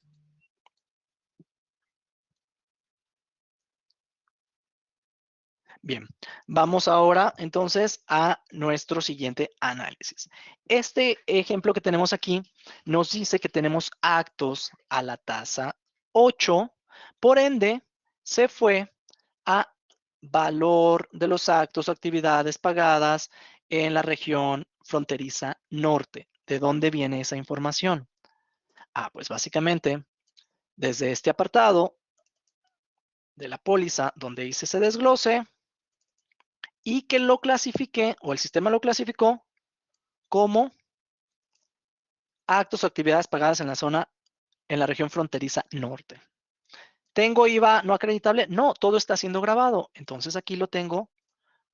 [SPEAKER 1] Bien, vamos ahora entonces a nuestro siguiente análisis. Este ejemplo que tenemos aquí nos dice que tenemos actos a la tasa 8, por ende, se fue a valor de los actos o actividades pagadas en la región fronteriza norte. ¿De dónde viene esa información? Ah, pues básicamente, desde este apartado de la póliza donde hice ese desglose, y que lo clasifiqué, o el sistema lo clasificó, como actos o actividades pagadas en la zona, en la región fronteriza norte. ¿Tengo IVA no acreditable? No, todo está siendo grabado. Entonces aquí lo tengo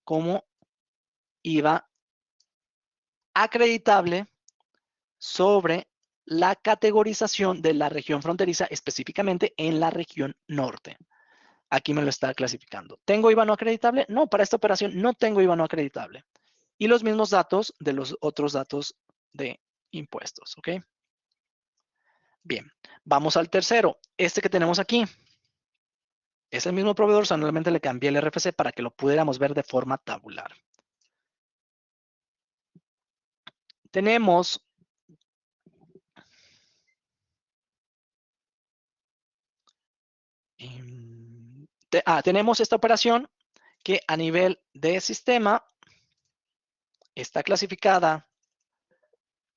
[SPEAKER 1] como IVA acreditable sobre la categorización de la región fronteriza, específicamente en la región norte. Aquí me lo está clasificando. ¿Tengo IVA no acreditable? No, para esta operación no tengo IVA no acreditable. Y los mismos datos de los otros datos de impuestos, ¿ok? Bien, vamos al tercero. Este que tenemos aquí es el mismo proveedor, solamente le cambié el RFC para que lo pudiéramos ver de forma tabular. Tenemos tenemos esta operación que a nivel de sistema está clasificada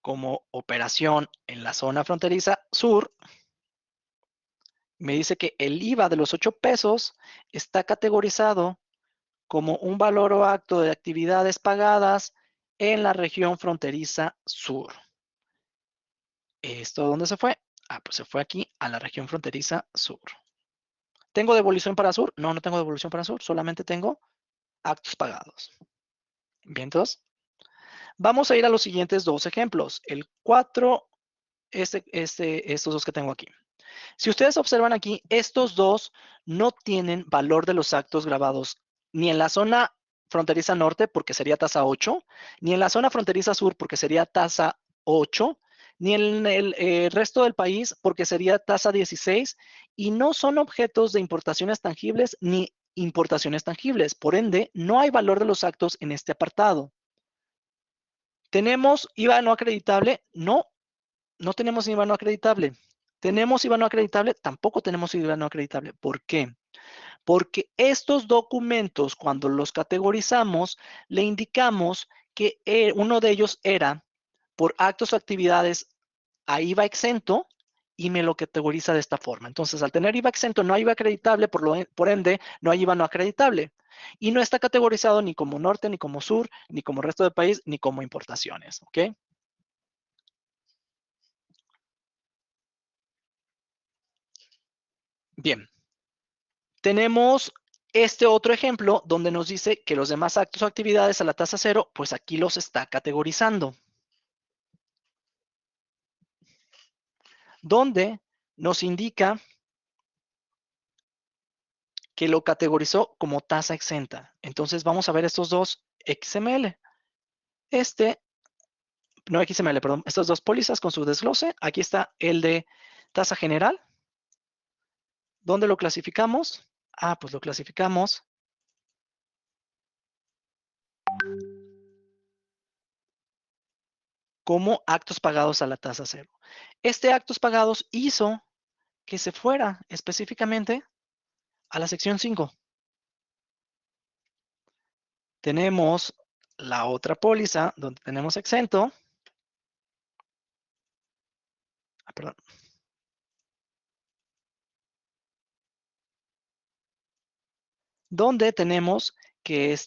[SPEAKER 1] como operación en la zona fronteriza sur. Me dice que el IVA de los 8 pesos está categorizado como un valor o acto de actividades pagadas en la región fronteriza sur. ¿Esto dónde se fue? Ah, pues se fue aquí a la región fronteriza sur. ¿Tengo devolución para sur? No, no tengo devolución para sur, solamente tengo actos pagados. Bien, entonces, vamos a ir a los siguientes dos ejemplos. El 4, estos dos que tengo aquí. Si ustedes observan aquí, estos dos no tienen valor de los actos grabados ni en la zona fronteriza norte, porque sería tasa 8, ni en la zona fronteriza sur, porque sería tasa 8, ni en el resto del país, porque sería tasa 16, y no son objetos de importaciones tangibles ni importaciones tangibles. Por ende, no hay valor de los actos en este apartado. ¿Tenemos IVA no acreditable? No, no tenemos IVA no acreditable. ¿Tenemos IVA no acreditable? Tampoco tenemos IVA no acreditable. ¿Por qué? Porque estos documentos, cuando los categorizamos, le indicamos que uno de ellos era por actos o actividades a IVA exento y me lo categoriza de esta forma. Entonces, al tener IVA exento, no hay IVA acreditable, por ende, no hay IVA no acreditable. Y no está categorizado ni como norte, ni como sur, ni como resto del país, ni como importaciones. ¿Ok? Bien. Tenemos este otro ejemplo donde nos dice que los demás actos o actividades a la tasa cero, pues aquí los está categorizando. Donde nos indica que lo categorizó como tasa exenta. Entonces vamos a ver estos dos XML. No XML, perdón, estas dos pólizas con su desglose. Aquí está el de tasa general. ¿Dónde lo clasificamos? Ah, pues lo clasificamos como actos pagados a la tasa cero. Este actos pagados hizo que se fuera específicamente a la sección 5. Tenemos la otra póliza donde tenemos exento. Perdón. Donde tenemos que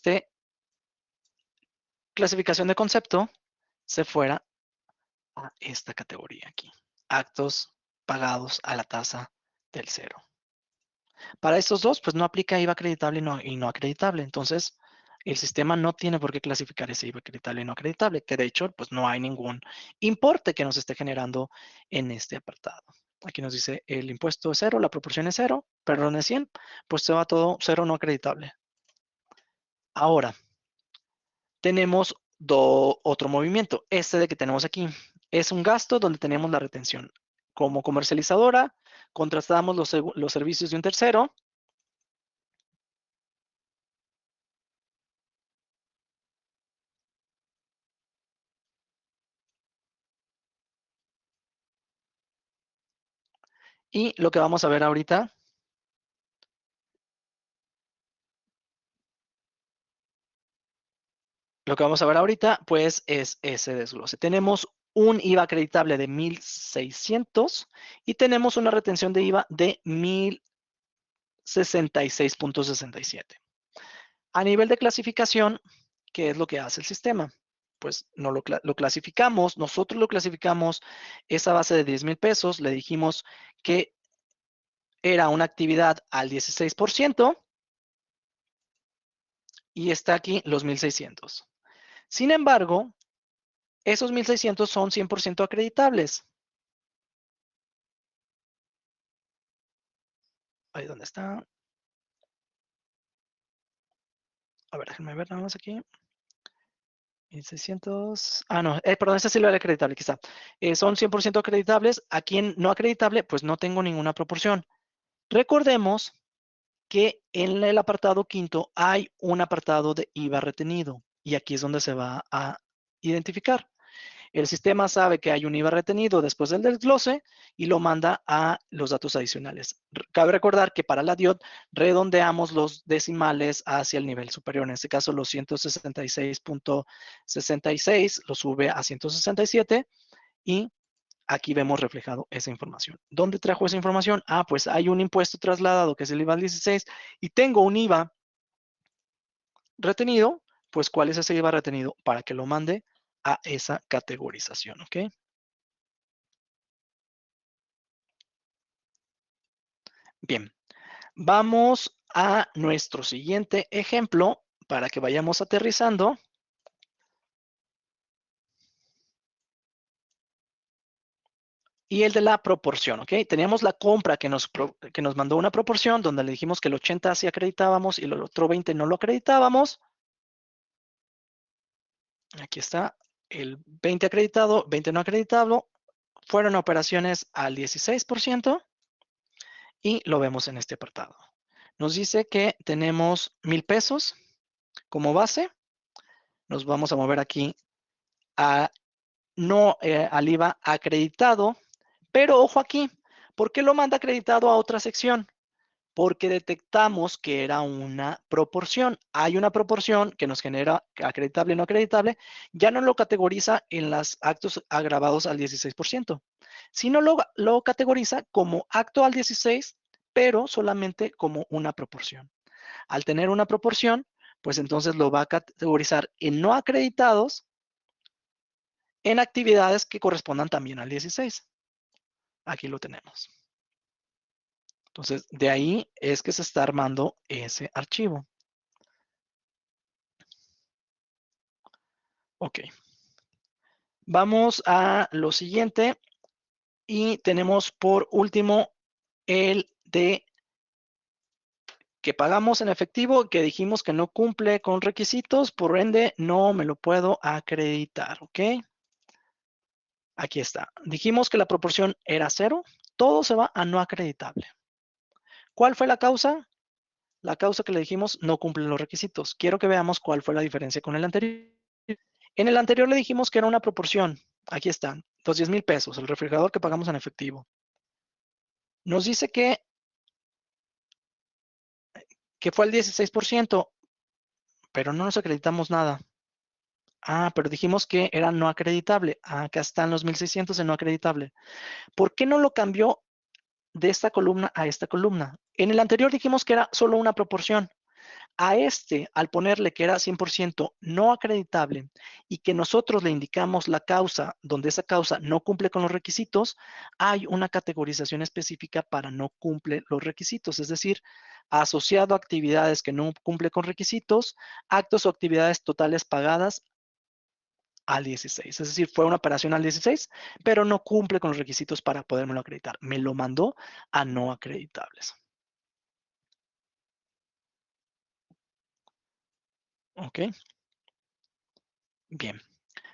[SPEAKER 1] clasificación de concepto se fuera a esta categoría aquí. Actos pagados a la tasa del cero. Para estos dos, pues no aplica IVA acreditable y no acreditable. Entonces, el sistema no tiene por qué clasificar ese IVA acreditable y no acreditable, que de hecho, pues no hay ningún importe que nos esté generando en este apartado. Aquí nos dice el impuesto es cero, la proporción es cero, perdón, es 100, pues se va todo cero no acreditable. Ahora, tenemos otro movimiento. Este de que tenemos aquí es un gasto donde tenemos la retención. Como comercializadora, contrastamos los servicios de un tercero. Y lo que vamos a ver ahorita, pues es ese desglose. Tenemos un IVA acreditable de 1,600 y tenemos una retención de IVA de 1,066.67. A nivel de clasificación, ¿qué es lo que hace el sistema? Pues no lo clasificamos, nosotros lo clasificamos esa base de 10,000 pesos, le dijimos que era una actividad al 16% y está aquí los 1,600. Sin embargo, esos 1,600 son 100% acreditables. Ahí donde está. A ver, déjenme ver nada más aquí. 1600. Ah, no, perdón, ese sí lo era acreditable, quizá. Son 100% acreditables. Aquí en no acreditable, pues no tengo ninguna proporción. Recordemos que en el apartado quinto hay un apartado de IVA retenido y aquí es donde se va a identificar. El sistema sabe que hay un IVA retenido después del desglose y lo manda a los datos adicionales. Cabe recordar que para la DIOT redondeamos los decimales hacia el nivel superior. En este caso, los 166.66 lo sube a 167 y aquí vemos reflejado esa información. ¿Dónde trajo esa información? Ah, pues hay un impuesto trasladado que es el IVA 16 y tengo un IVA retenido, pues ¿cuál es ese IVA retenido? Para que lo mande a esa categorización, ¿ok? Bien, vamos a nuestro siguiente ejemplo para que vayamos aterrizando. Y el de la proporción, ¿ok? Teníamos la compra que nos mandó una proporción donde le dijimos que el 80 sí acreditábamos y el otro 20 no lo acreditábamos. Aquí está el 20 acreditado, 20 no acreditado. Fueron operaciones al 16% y lo vemos en este apartado. Nos dice que tenemos 1000 pesos como base. Nos vamos a mover aquí a no al IVA acreditado, pero ojo aquí, ¿por qué lo manda acreditado a otra sección? Porque detectamos que era una proporción. Hay una proporción que nos genera acreditable y no acreditable, ya no lo categoriza en los actos agravados al 16%, sino lo categoriza como acto al 16, pero solamente como una proporción. Al tener una proporción, pues entonces lo va a categorizar en no acreditados en actividades que correspondan también al 16. Aquí lo tenemos. Entonces, de ahí es que se está armando ese archivo. Ok. Vamos a lo siguiente y tenemos por último el de que pagamos en efectivo, que dijimos que no cumple con requisitos, por ende no me lo puedo acreditar, ¿ok? Aquí está. Dijimos que la proporción era 0, todo se va a no acreditable. ¿Cuál fue la causa? La causa que le dijimos no cumple los requisitos. Quiero que veamos cuál fue la diferencia con el anterior. En el anterior le dijimos que era una proporción. Aquí están, los 10,000 pesos, el refrigerador que pagamos en efectivo. Nos dice que fue el 16%, pero no nos acreditamos nada. Ah, pero dijimos que era no acreditable. Ah, acá están los 1600 en no acreditable. ¿Por qué no lo cambió de esta columna a esta columna? En el anterior dijimos que era solo una proporción. A este, al ponerle que era 100% no acreditable y que nosotros le indicamos la causa donde esa causa no cumple con los requisitos, hay una categorización específica para no cumple los requisitos, es decir, asociado a actividades que no cumple con requisitos, actos o actividades totales pagadas al 16. Es decir, fue una operación al 16, pero no cumple con los requisitos para podérmelo acreditar. Me lo mandó a no acreditables. ¿Ok? Bien.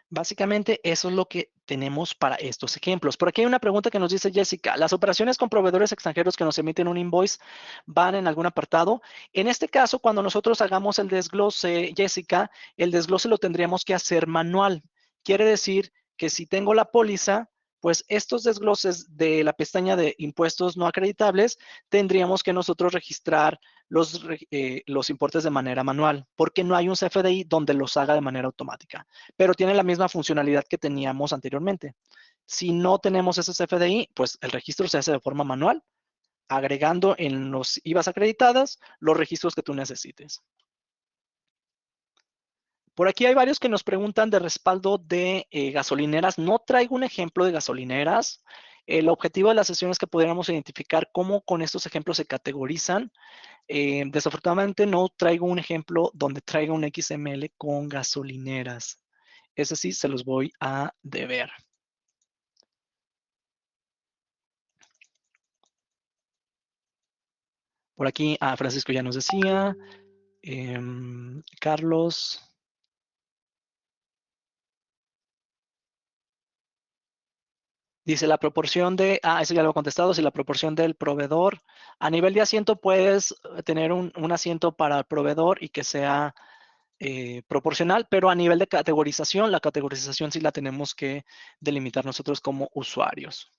[SPEAKER 1] Básicamente eso es lo que tenemos para estos ejemplos. Por aquí hay una pregunta que nos dice Jessica. ¿Las operaciones con proveedores extranjeros que nos emiten un invoice van en algún apartado? En este caso, cuando nosotros hagamos el desglose, Jessica, el desglose lo tendríamos que hacer manual. Quiere decir que si tengo la póliza, pues estos desgloses de la pestaña de impuestos no acreditables, tendríamos que nosotros registrar los importes de manera manual, porque no hay un CFDI donde los haga de manera automática, pero tiene la misma funcionalidad que teníamos anteriormente. Si no tenemos ese CFDI, pues el registro se hace de forma manual, agregando en los IVAs acreditadas los registros que tú necesites. Por aquí hay varios que nos preguntan de respaldo de gasolineras. No traigo un ejemplo de gasolineras. El objetivo de la sesión es que pudiéramos identificar cómo con estos ejemplos se categorizan. Desafortunadamente no traigo un ejemplo donde traiga un XML con gasolineras. Ese sí se los voy a deber. Por aquí, Francisco ya nos decía. Carlos. Dice la proporción de, eso ya lo he contestado, si la proporción del proveedor, a nivel de asiento puedes tener un asiento para el proveedor y que sea proporcional, pero a nivel de categorización, la categorización sí la tenemos que delimitar nosotros como usuarios.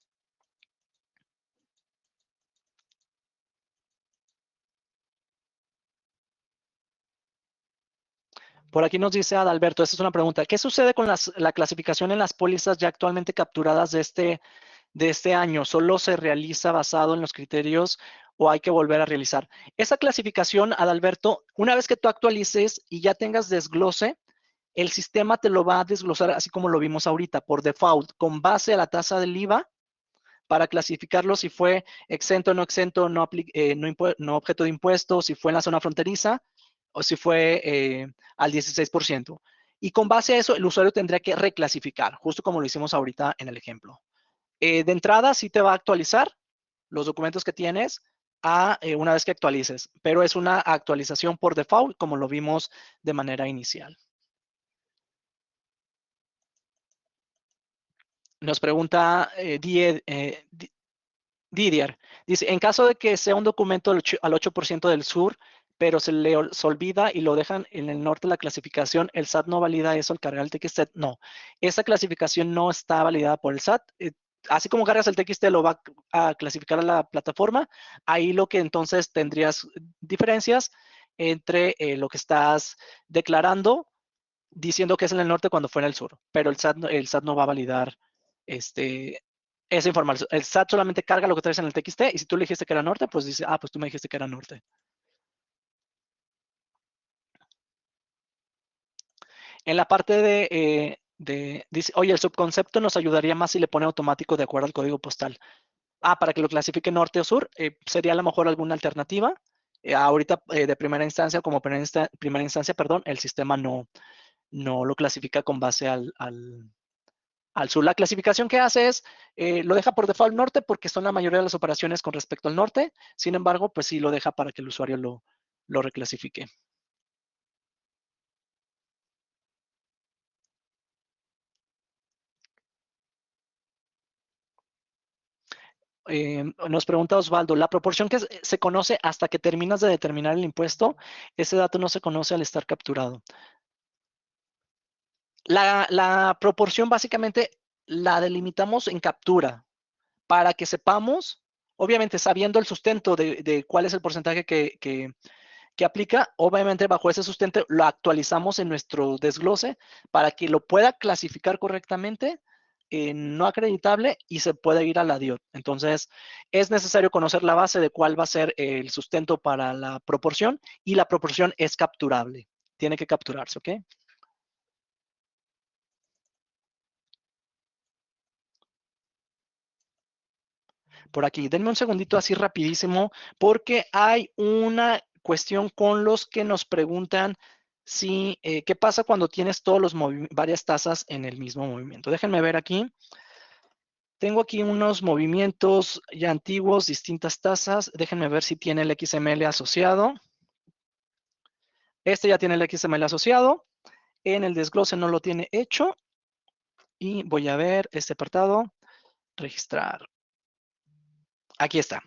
[SPEAKER 1] Por aquí nos dice Adalberto, esta es una pregunta, ¿qué sucede con la clasificación en las pólizas ya actualmente capturadas de este año? ¿Solo se realiza basado en los criterios o hay que volver a realizar? Esa clasificación, Adalberto, una vez que tú actualices y ya tengas desglose, el sistema te lo va a desglosar así como lo vimos ahorita, por default, con base a la tasa del IVA, para clasificarlo si fue exento, no, no objeto de impuesto, si fue en la zona fronteriza o si fue al 16%. Y con base a eso, el usuario tendría que reclasificar, justo como lo hicimos ahorita en el ejemplo. De entrada, sí te va a actualizar los documentos que tienes una vez que actualices, pero es una actualización por default, como lo vimos de manera inicial. Nos pregunta Didier, dice, en caso de que sea un documento al 8% del sur, pero se olvida y lo dejan en el norte de la clasificación, ¿el SAT no valida eso al cargar el TXT? No, esa clasificación no está validada por el SAT. Así como cargas el TXT, lo va a clasificar a la plataforma. Ahí lo que entonces tendrías diferencias entre lo que estás declarando, diciendo que es en el norte cuando fue en el sur, pero el SAT no va a validar este, esa información. El SAT solamente carga lo que traes en el TXT y si tú le dijiste que era norte, pues dice, pues tú me dijiste que era norte. En la parte dice, oye, el subconcepto nos ayudaría más si le pone automático de acuerdo al código postal. Para que lo clasifique norte o sur, sería a lo mejor alguna alternativa. Ahorita de primera instancia, como primera instancia, perdón, el sistema no lo clasifica con base al sur. La clasificación que hace es, lo deja por default norte porque son la mayoría de las operaciones con respecto al norte. Sin embargo, pues sí lo deja para que el usuario lo reclasifique. Nos pregunta Osvaldo, la proporción que se conoce hasta que terminas de determinar el impuesto, ese dato no se conoce al estar capturado. La proporción básicamente la delimitamos en captura para que sepamos, obviamente sabiendo el sustento de cuál es el porcentaje que aplica, obviamente bajo ese sustento lo actualizamos en nuestro desglose para que lo pueda clasificar correctamente en no acreditable y se pueda ir a la DIOT. Entonces, es necesario conocer la base de cuál va a ser el sustento para la proporción y la proporción es capturable. Tiene que capturarse, ¿ok? Por aquí, denme un segundito así rapidísimo porque hay una cuestión con los que nos preguntan si, ¿qué pasa cuando tienes varias tasas en el mismo movimiento? Déjenme ver aquí. Tengo aquí unos movimientos ya antiguos, distintas tasas. Déjenme ver si tiene el XML asociado. Este ya tiene el XML asociado. En el desglose no lo tiene hecho. Y voy a ver este apartado. Registrar. Aquí está.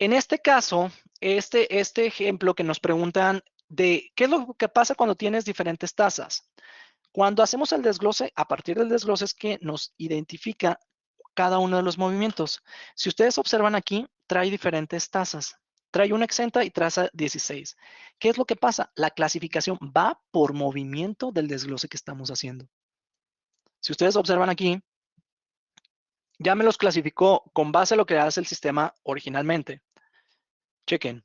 [SPEAKER 1] En este caso, este ejemplo que nos preguntan de qué es lo que pasa cuando tienes diferentes tasas. Cuando hacemos el desglose, a partir del desglose es que nos identifica cada uno de los movimientos. Si ustedes observan aquí, trae diferentes tasas. Trae una exenta y tasa 16. ¿Qué es lo que pasa? La clasificación va por movimiento del desglose que estamos haciendo. Si ustedes observan aquí, ya me los clasificó con base a lo que hace el sistema originalmente. Chequen.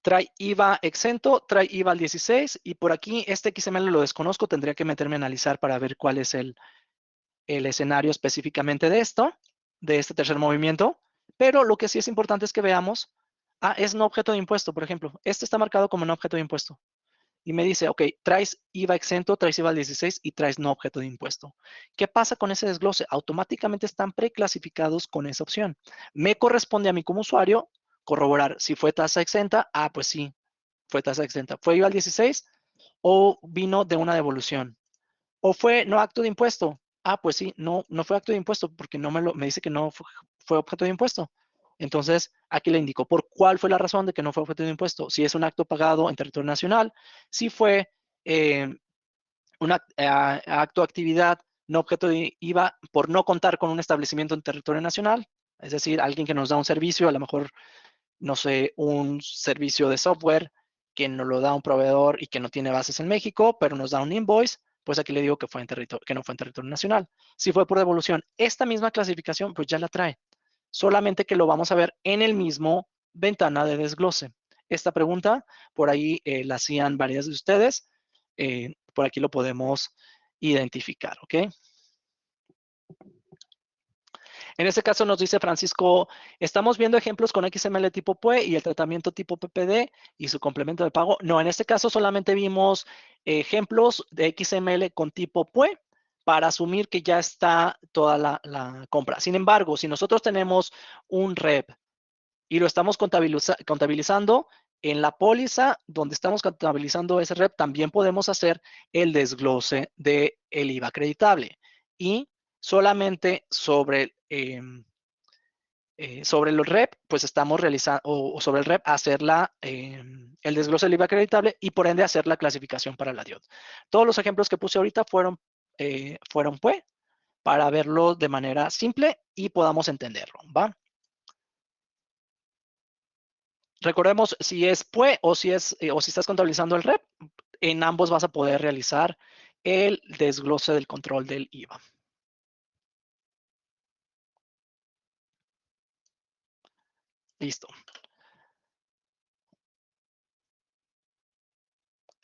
[SPEAKER 1] Trae IVA exento, trae IVA al 16 y por aquí este XML lo desconozco, tendría que meterme a analizar para ver cuál es el escenario específicamente de esto, de este tercer movimiento, pero lo que sí es importante es que veamos, es no objeto de impuesto, por ejemplo, este está marcado como no objeto de impuesto y me dice, ok, traes IVA exento, traes IVA al 16 y traes no objeto de impuesto. ¿Qué pasa con ese desglose? Automáticamente están preclasificados con esa opción. Me corresponde a mí como usuario corroborar si fue tasa exenta. Ah, pues sí, fue tasa exenta. ¿Fue IVA al 16 o vino de una devolución? ¿O fue no acto de impuesto? Ah, pues sí, no fue acto de impuesto porque me dice que no fue objeto de impuesto. Entonces, aquí le indico por cuál fue la razón de que no fue objeto de impuesto. Si es un acto pagado en territorio nacional, si fue eh, un acto de actividad no objeto de IVA por no contar con un establecimiento en territorio nacional, es decir, alguien que nos da un servicio, a lo mejor, no sé, un servicio de software que nos lo da un proveedor y que no tiene bases en México, pero nos da un invoice, pues aquí le digo que que no fue en territorio nacional. Si fue por devolución, esta misma clasificación, pues ya la trae. Solamente que lo vamos a ver en el mismo ventana de desglose. Esta pregunta, por ahí la hacían varias de ustedes. Por aquí lo podemos identificar, ¿ok? En este caso nos dice Francisco, estamos viendo ejemplos con XML tipo PUE y el tratamiento tipo PPD y su complemento de pago. No, en este caso solamente vimos ejemplos de XML con tipo PUE para asumir que ya está toda la compra. Sin embargo, si nosotros tenemos un REP y lo estamos contabilizando en la póliza donde estamos contabilizando ese REP, también podemos hacer el desglose del IVA acreditable. Y solamente sobre los REP, pues estamos realizando, o sobre el REP, hacer el desglose del IVA acreditable y por ende hacer la clasificación para la DIOT. Todos los ejemplos que puse ahorita fueron PUE para verlo de manera simple y podamos entenderlo, ¿va? Recordemos si es PUE o si estás contabilizando el REP, en ambos vas a poder realizar el desglose del control del IVA. Listo.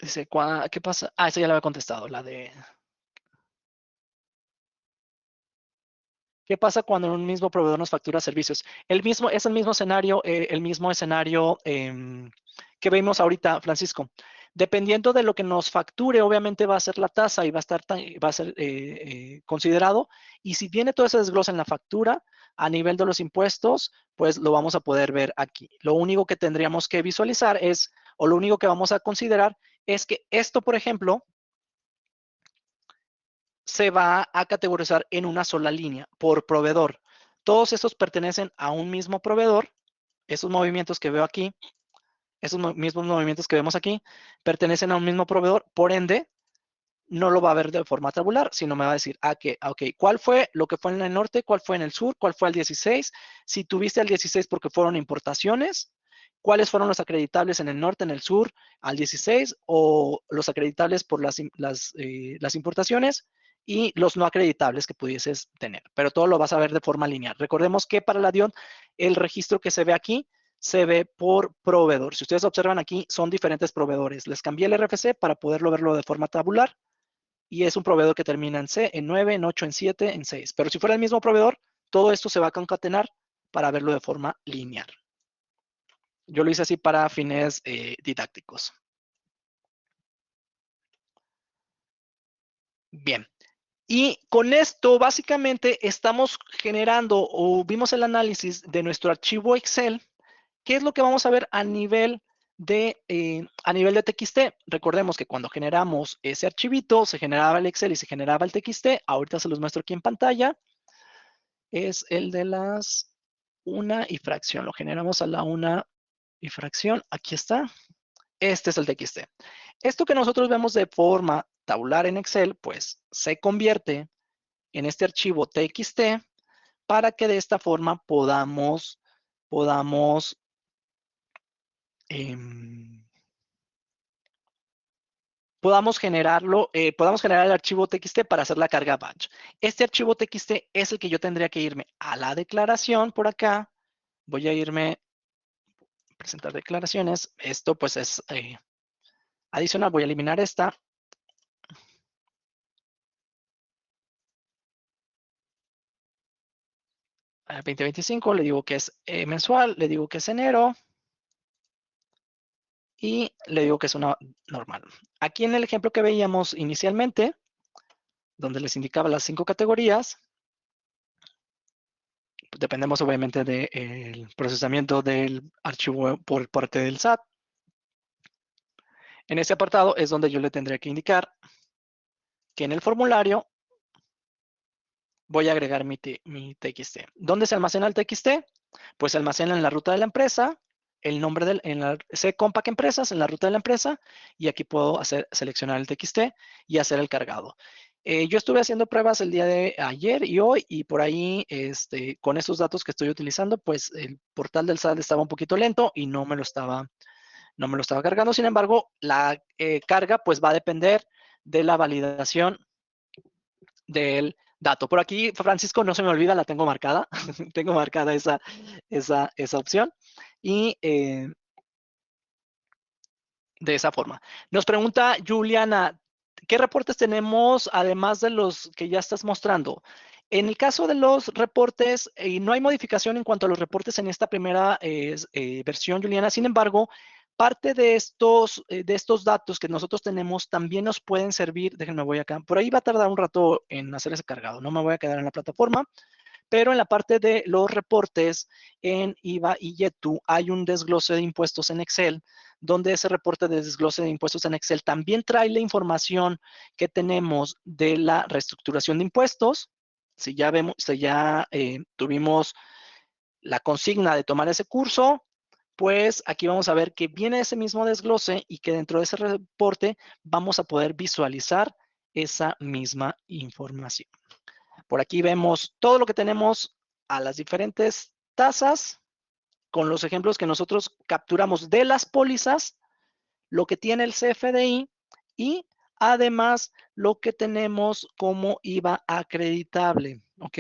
[SPEAKER 1] Dice, ¿qué pasa? Ah, esa ya la había contestado, la de ¿qué pasa cuando un mismo proveedor nos factura servicios? Es el mismo escenario que vimos ahorita, Francisco. Dependiendo de lo que nos facture, obviamente va a ser la tasa y va a ser considerado. Y si viene todo ese desglose en la factura, a nivel de los impuestos, pues lo vamos a poder ver aquí. Lo único que tendríamos que visualizar o lo único que vamos a considerar es que esto, por ejemplo, se va a categorizar en una sola línea por proveedor. Todos estos pertenecen a un mismo proveedor. Esos movimientos que veo aquí, esos mismos movimientos que vemos aquí, pertenecen a un mismo proveedor. Por ende, no lo va a ver de forma tabular, sino me va a decir, ok, ¿cuál fue lo que fue en el norte? ¿Cuál fue en el sur? ¿Cuál fue al 16? Si tuviste al 16 porque fueron importaciones, ¿cuáles fueron los acreditables en el norte, en el sur, al 16? O los acreditables por las importaciones y los no acreditables que pudieses tener. Pero todo lo vas a ver de forma lineal. Recordemos que para la DION, el registro que se ve aquí se ve por proveedor. Si ustedes observan aquí, son diferentes proveedores. Les cambié el RFC para poderlo verlo de forma tabular y es un proveedor que termina en C, en 9, en 8, en 7, en 6. Pero si fuera el mismo proveedor, todo esto se va a concatenar para verlo de forma lineal. Yo lo hice así para fines didácticos. Bien. Y con esto, básicamente, estamos generando o vimos el análisis de nuestro archivo Excel. ¿Qué es lo que vamos a ver a nivel de TXT? Recordemos que cuando generamos ese archivito, se generaba el Excel y se generaba el TXT. Ahorita se los muestro aquí en pantalla. Es el de las 1 y fracción. Lo generamos a la 1 y fracción. Aquí está. Este es el TXT. Esto que nosotros vemos de forma tabular en Excel, pues se convierte en este archivo TXT para que de esta forma podamos em, podamos generar el archivo TXT para hacer la carga batch. Este archivo TXT es el que yo tendría que irme a la declaración por acá. Voy a irme a presentar declaraciones. Esto pues es adicional. Voy a eliminar esta. 2025, le digo que es mensual, le digo que es enero y le digo que es una normal. Aquí en el ejemplo que veíamos inicialmente, donde les indicaba las 5 categorías, dependemos obviamente del procesamiento del archivo por parte del SAT. En ese apartado es donde yo le tendré que indicar que en el formulario voy a agregar mi TXT. ¿Dónde se almacena el TXT? Pues se almacena en la ruta de la empresa, el nombre en la C-Compact Empresas, en la ruta de la empresa, y aquí puedo seleccionar el TXT y hacer el cargado. Yo estuve haciendo pruebas el día de ayer y hoy, y por ahí, con esos datos que estoy utilizando, pues el portal del SAT estaba un poquito lento y no me lo estaba cargando. Sin embargo, la carga pues va a depender de la validación del dato. Por aquí, Francisco, no se me olvida, la tengo marcada. Tengo marcada esa opción. Y de esa forma. Nos pregunta Juliana, ¿qué reportes tenemos además de los que ya estás mostrando? En el caso de los reportes, no hay modificación en cuanto a los reportes en esta primera versión, Juliana. Sin embargo, parte de estos datos que nosotros tenemos también nos pueden servir. Déjenme, voy acá. Por ahí va a tardar un rato en hacer ese cargado. No me voy a quedar en la plataforma. Pero en la parte de los reportes en IVA y YETU hay un desglose de impuestos en Excel, donde ese reporte de desglose de impuestos en Excel también trae la información que tenemos de la reestructuración de impuestos. Si ya tuvimos la consigna de tomar ese curso, pues aquí vamos a ver que viene ese mismo desglose y que dentro de ese reporte vamos a poder visualizar esa misma información. Por aquí vemos todo lo que tenemos a las diferentes tasas con los ejemplos que nosotros capturamos de las pólizas, lo que tiene el CFDI y además lo que tenemos como IVA acreditable, ¿ok?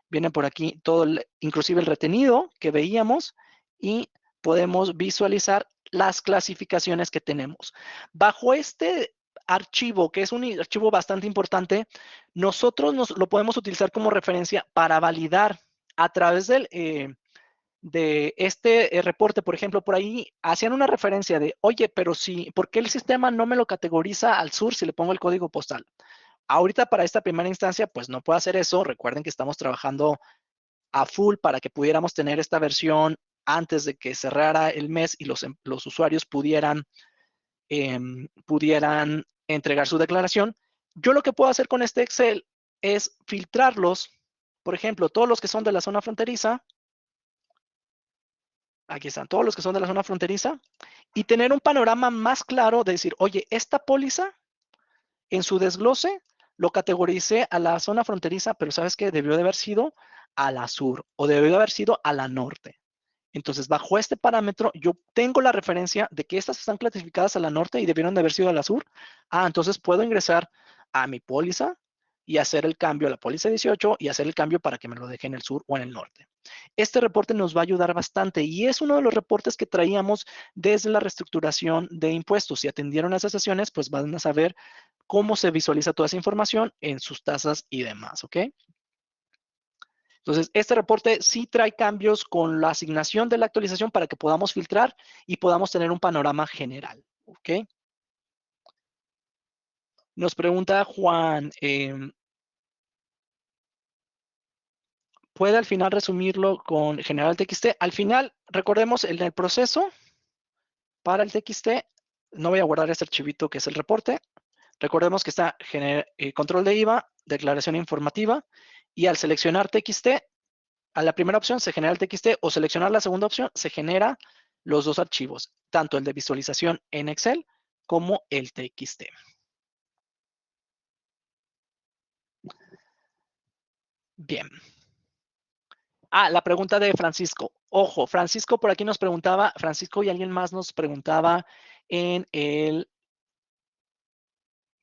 [SPEAKER 1] Viene por aquí todo, inclusive el retenido que veíamos y podemos visualizar las clasificaciones que tenemos. Bajo este archivo, que es un archivo bastante importante, nosotros lo podemos utilizar como referencia para validar a través de este reporte. Por ejemplo, por ahí hacían una referencia de, oye, pero sí, ¿por qué el sistema no me lo categoriza al sur si le pongo el código postal? Ahorita para esta primera instancia, pues no puedo hacer eso. Recuerden que estamos trabajando a full para que pudiéramos tener esta versión antes de que cerrara el mes y los usuarios pudieran entregar su declaración. Yo lo que puedo hacer con este Excel es filtrarlos, por ejemplo, todos los que son de la zona fronteriza. Aquí están todos los que son de la zona fronteriza y tener un panorama más claro de decir, oye, esta póliza en su desglose lo categoricé a la zona fronteriza, pero ¿sabes qué? Debió de haber sido a la sur o debió de haber sido a la norte. Entonces, bajo este parámetro, yo tengo la referencia de que estas están clasificadas a la norte y debieron de haber sido a la sur. Entonces puedo ingresar a mi póliza y hacer el cambio a la póliza 18 y hacer el cambio para que me lo deje en el sur o en el norte. Este reporte nos va a ayudar bastante y es uno de los reportes que traíamos desde la reestructuración de impuestos. Si atendieron a esas sesiones, pues van a saber cómo se visualiza toda esa información en sus tasas y demás, ¿ok? Entonces, este reporte sí trae cambios con la asignación de la actualización para que podamos filtrar y podamos tener un panorama general, ¿ok? Nos pregunta Juan, ¿puede al final resumirlo con general TXT? Al final, recordemos, en el proceso para el TXT, no voy a guardar este archivito que es el reporte. Recordemos que está control de IVA, declaración informativa, y al seleccionar TXT, a la primera opción se genera el TXT o seleccionar la segunda opción se genera los dos archivos, tanto el de visualización en Excel como el TXT. Bien. La pregunta de Francisco. Ojo, Francisco por aquí nos preguntaba, Francisco y alguien más nos preguntaba en el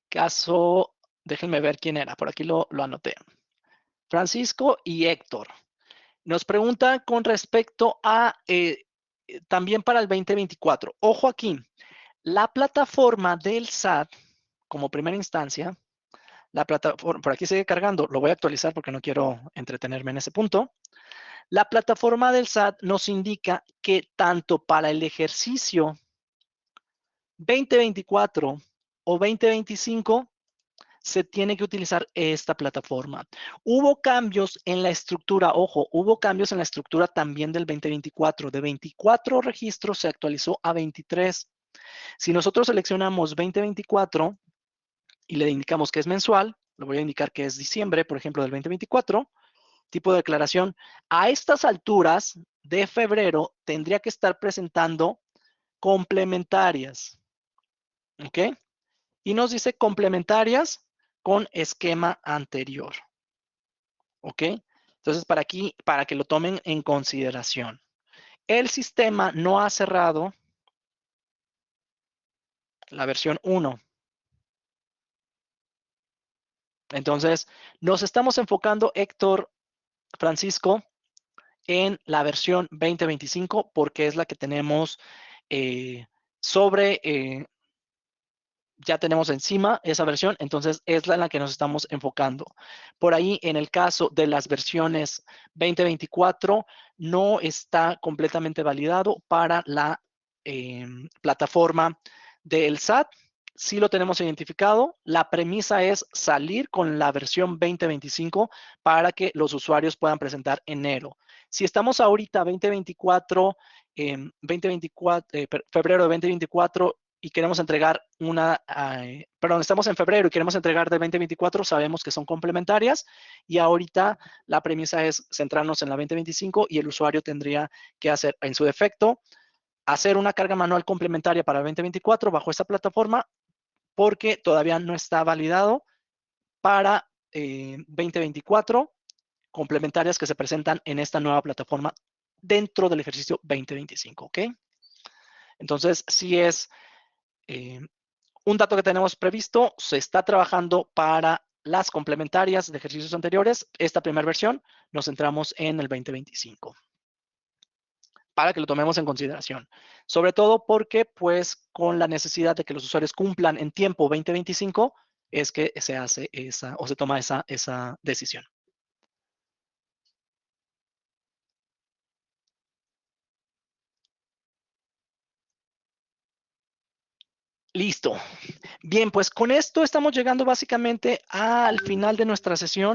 [SPEAKER 1] caso, déjenme ver quién era, por aquí lo anoté. Francisco y Héctor. Nos preguntan con respecto a también para el 2024. Ojo aquí, la plataforma del SAT, como primera instancia, la plataforma, por aquí sigue cargando, lo voy a actualizar porque no quiero entretenerme en ese punto. La plataforma del SAT nos indica que tanto para el ejercicio 2024 o 2025 se tiene que utilizar esta plataforma. Hubo cambios en la estructura, ojo, hubo cambios en la estructura también del 2024. De 24 registros se actualizó a 23. Si nosotros seleccionamos 2024 y le indicamos que es mensual, le voy a indicar que es diciembre, por ejemplo, del 2024, tipo de declaración, a estas alturas de febrero tendría que estar presentando complementarias, ¿ok? Y nos dice complementarias con esquema anterior, ¿ok? Entonces, para que lo tomen en consideración. El sistema no ha cerrado la versión 1. Entonces, nos estamos enfocando, Héctor, Francisco, en la versión 2025 porque es la que tenemos sobre ya tenemos encima esa versión, entonces es la en la que nos estamos enfocando. Por ahí, en el caso de las versiones 2024, no está completamente validado para la plataforma del SAT. Sí lo tenemos identificado. La premisa es salir con la versión 2025 para que los usuarios puedan presentar enero. Si estamos ahorita 2024, febrero de 2024, y queremos entregar estamos en febrero y queremos entregar de 2024, sabemos que son complementarias y ahorita la premisa es centrarnos en la 2025 y el usuario tendría que hacer, en su defecto, hacer una carga manual complementaria para 2024 bajo esta plataforma porque todavía no está validado para 2024 complementarias que se presentan en esta nueva plataforma dentro del ejercicio 2025, ¿ok? Entonces, sí es un dato que tenemos previsto, se está trabajando para las complementarias de ejercicios anteriores. Esta primera versión nos centramos en el 2025 para que lo tomemos en consideración. Sobre todo porque, pues, con la necesidad de que los usuarios cumplan en tiempo 2025, es que se hace esa o se toma esa decisión. Listo. Bien, pues con esto estamos llegando básicamente al final de nuestra sesión.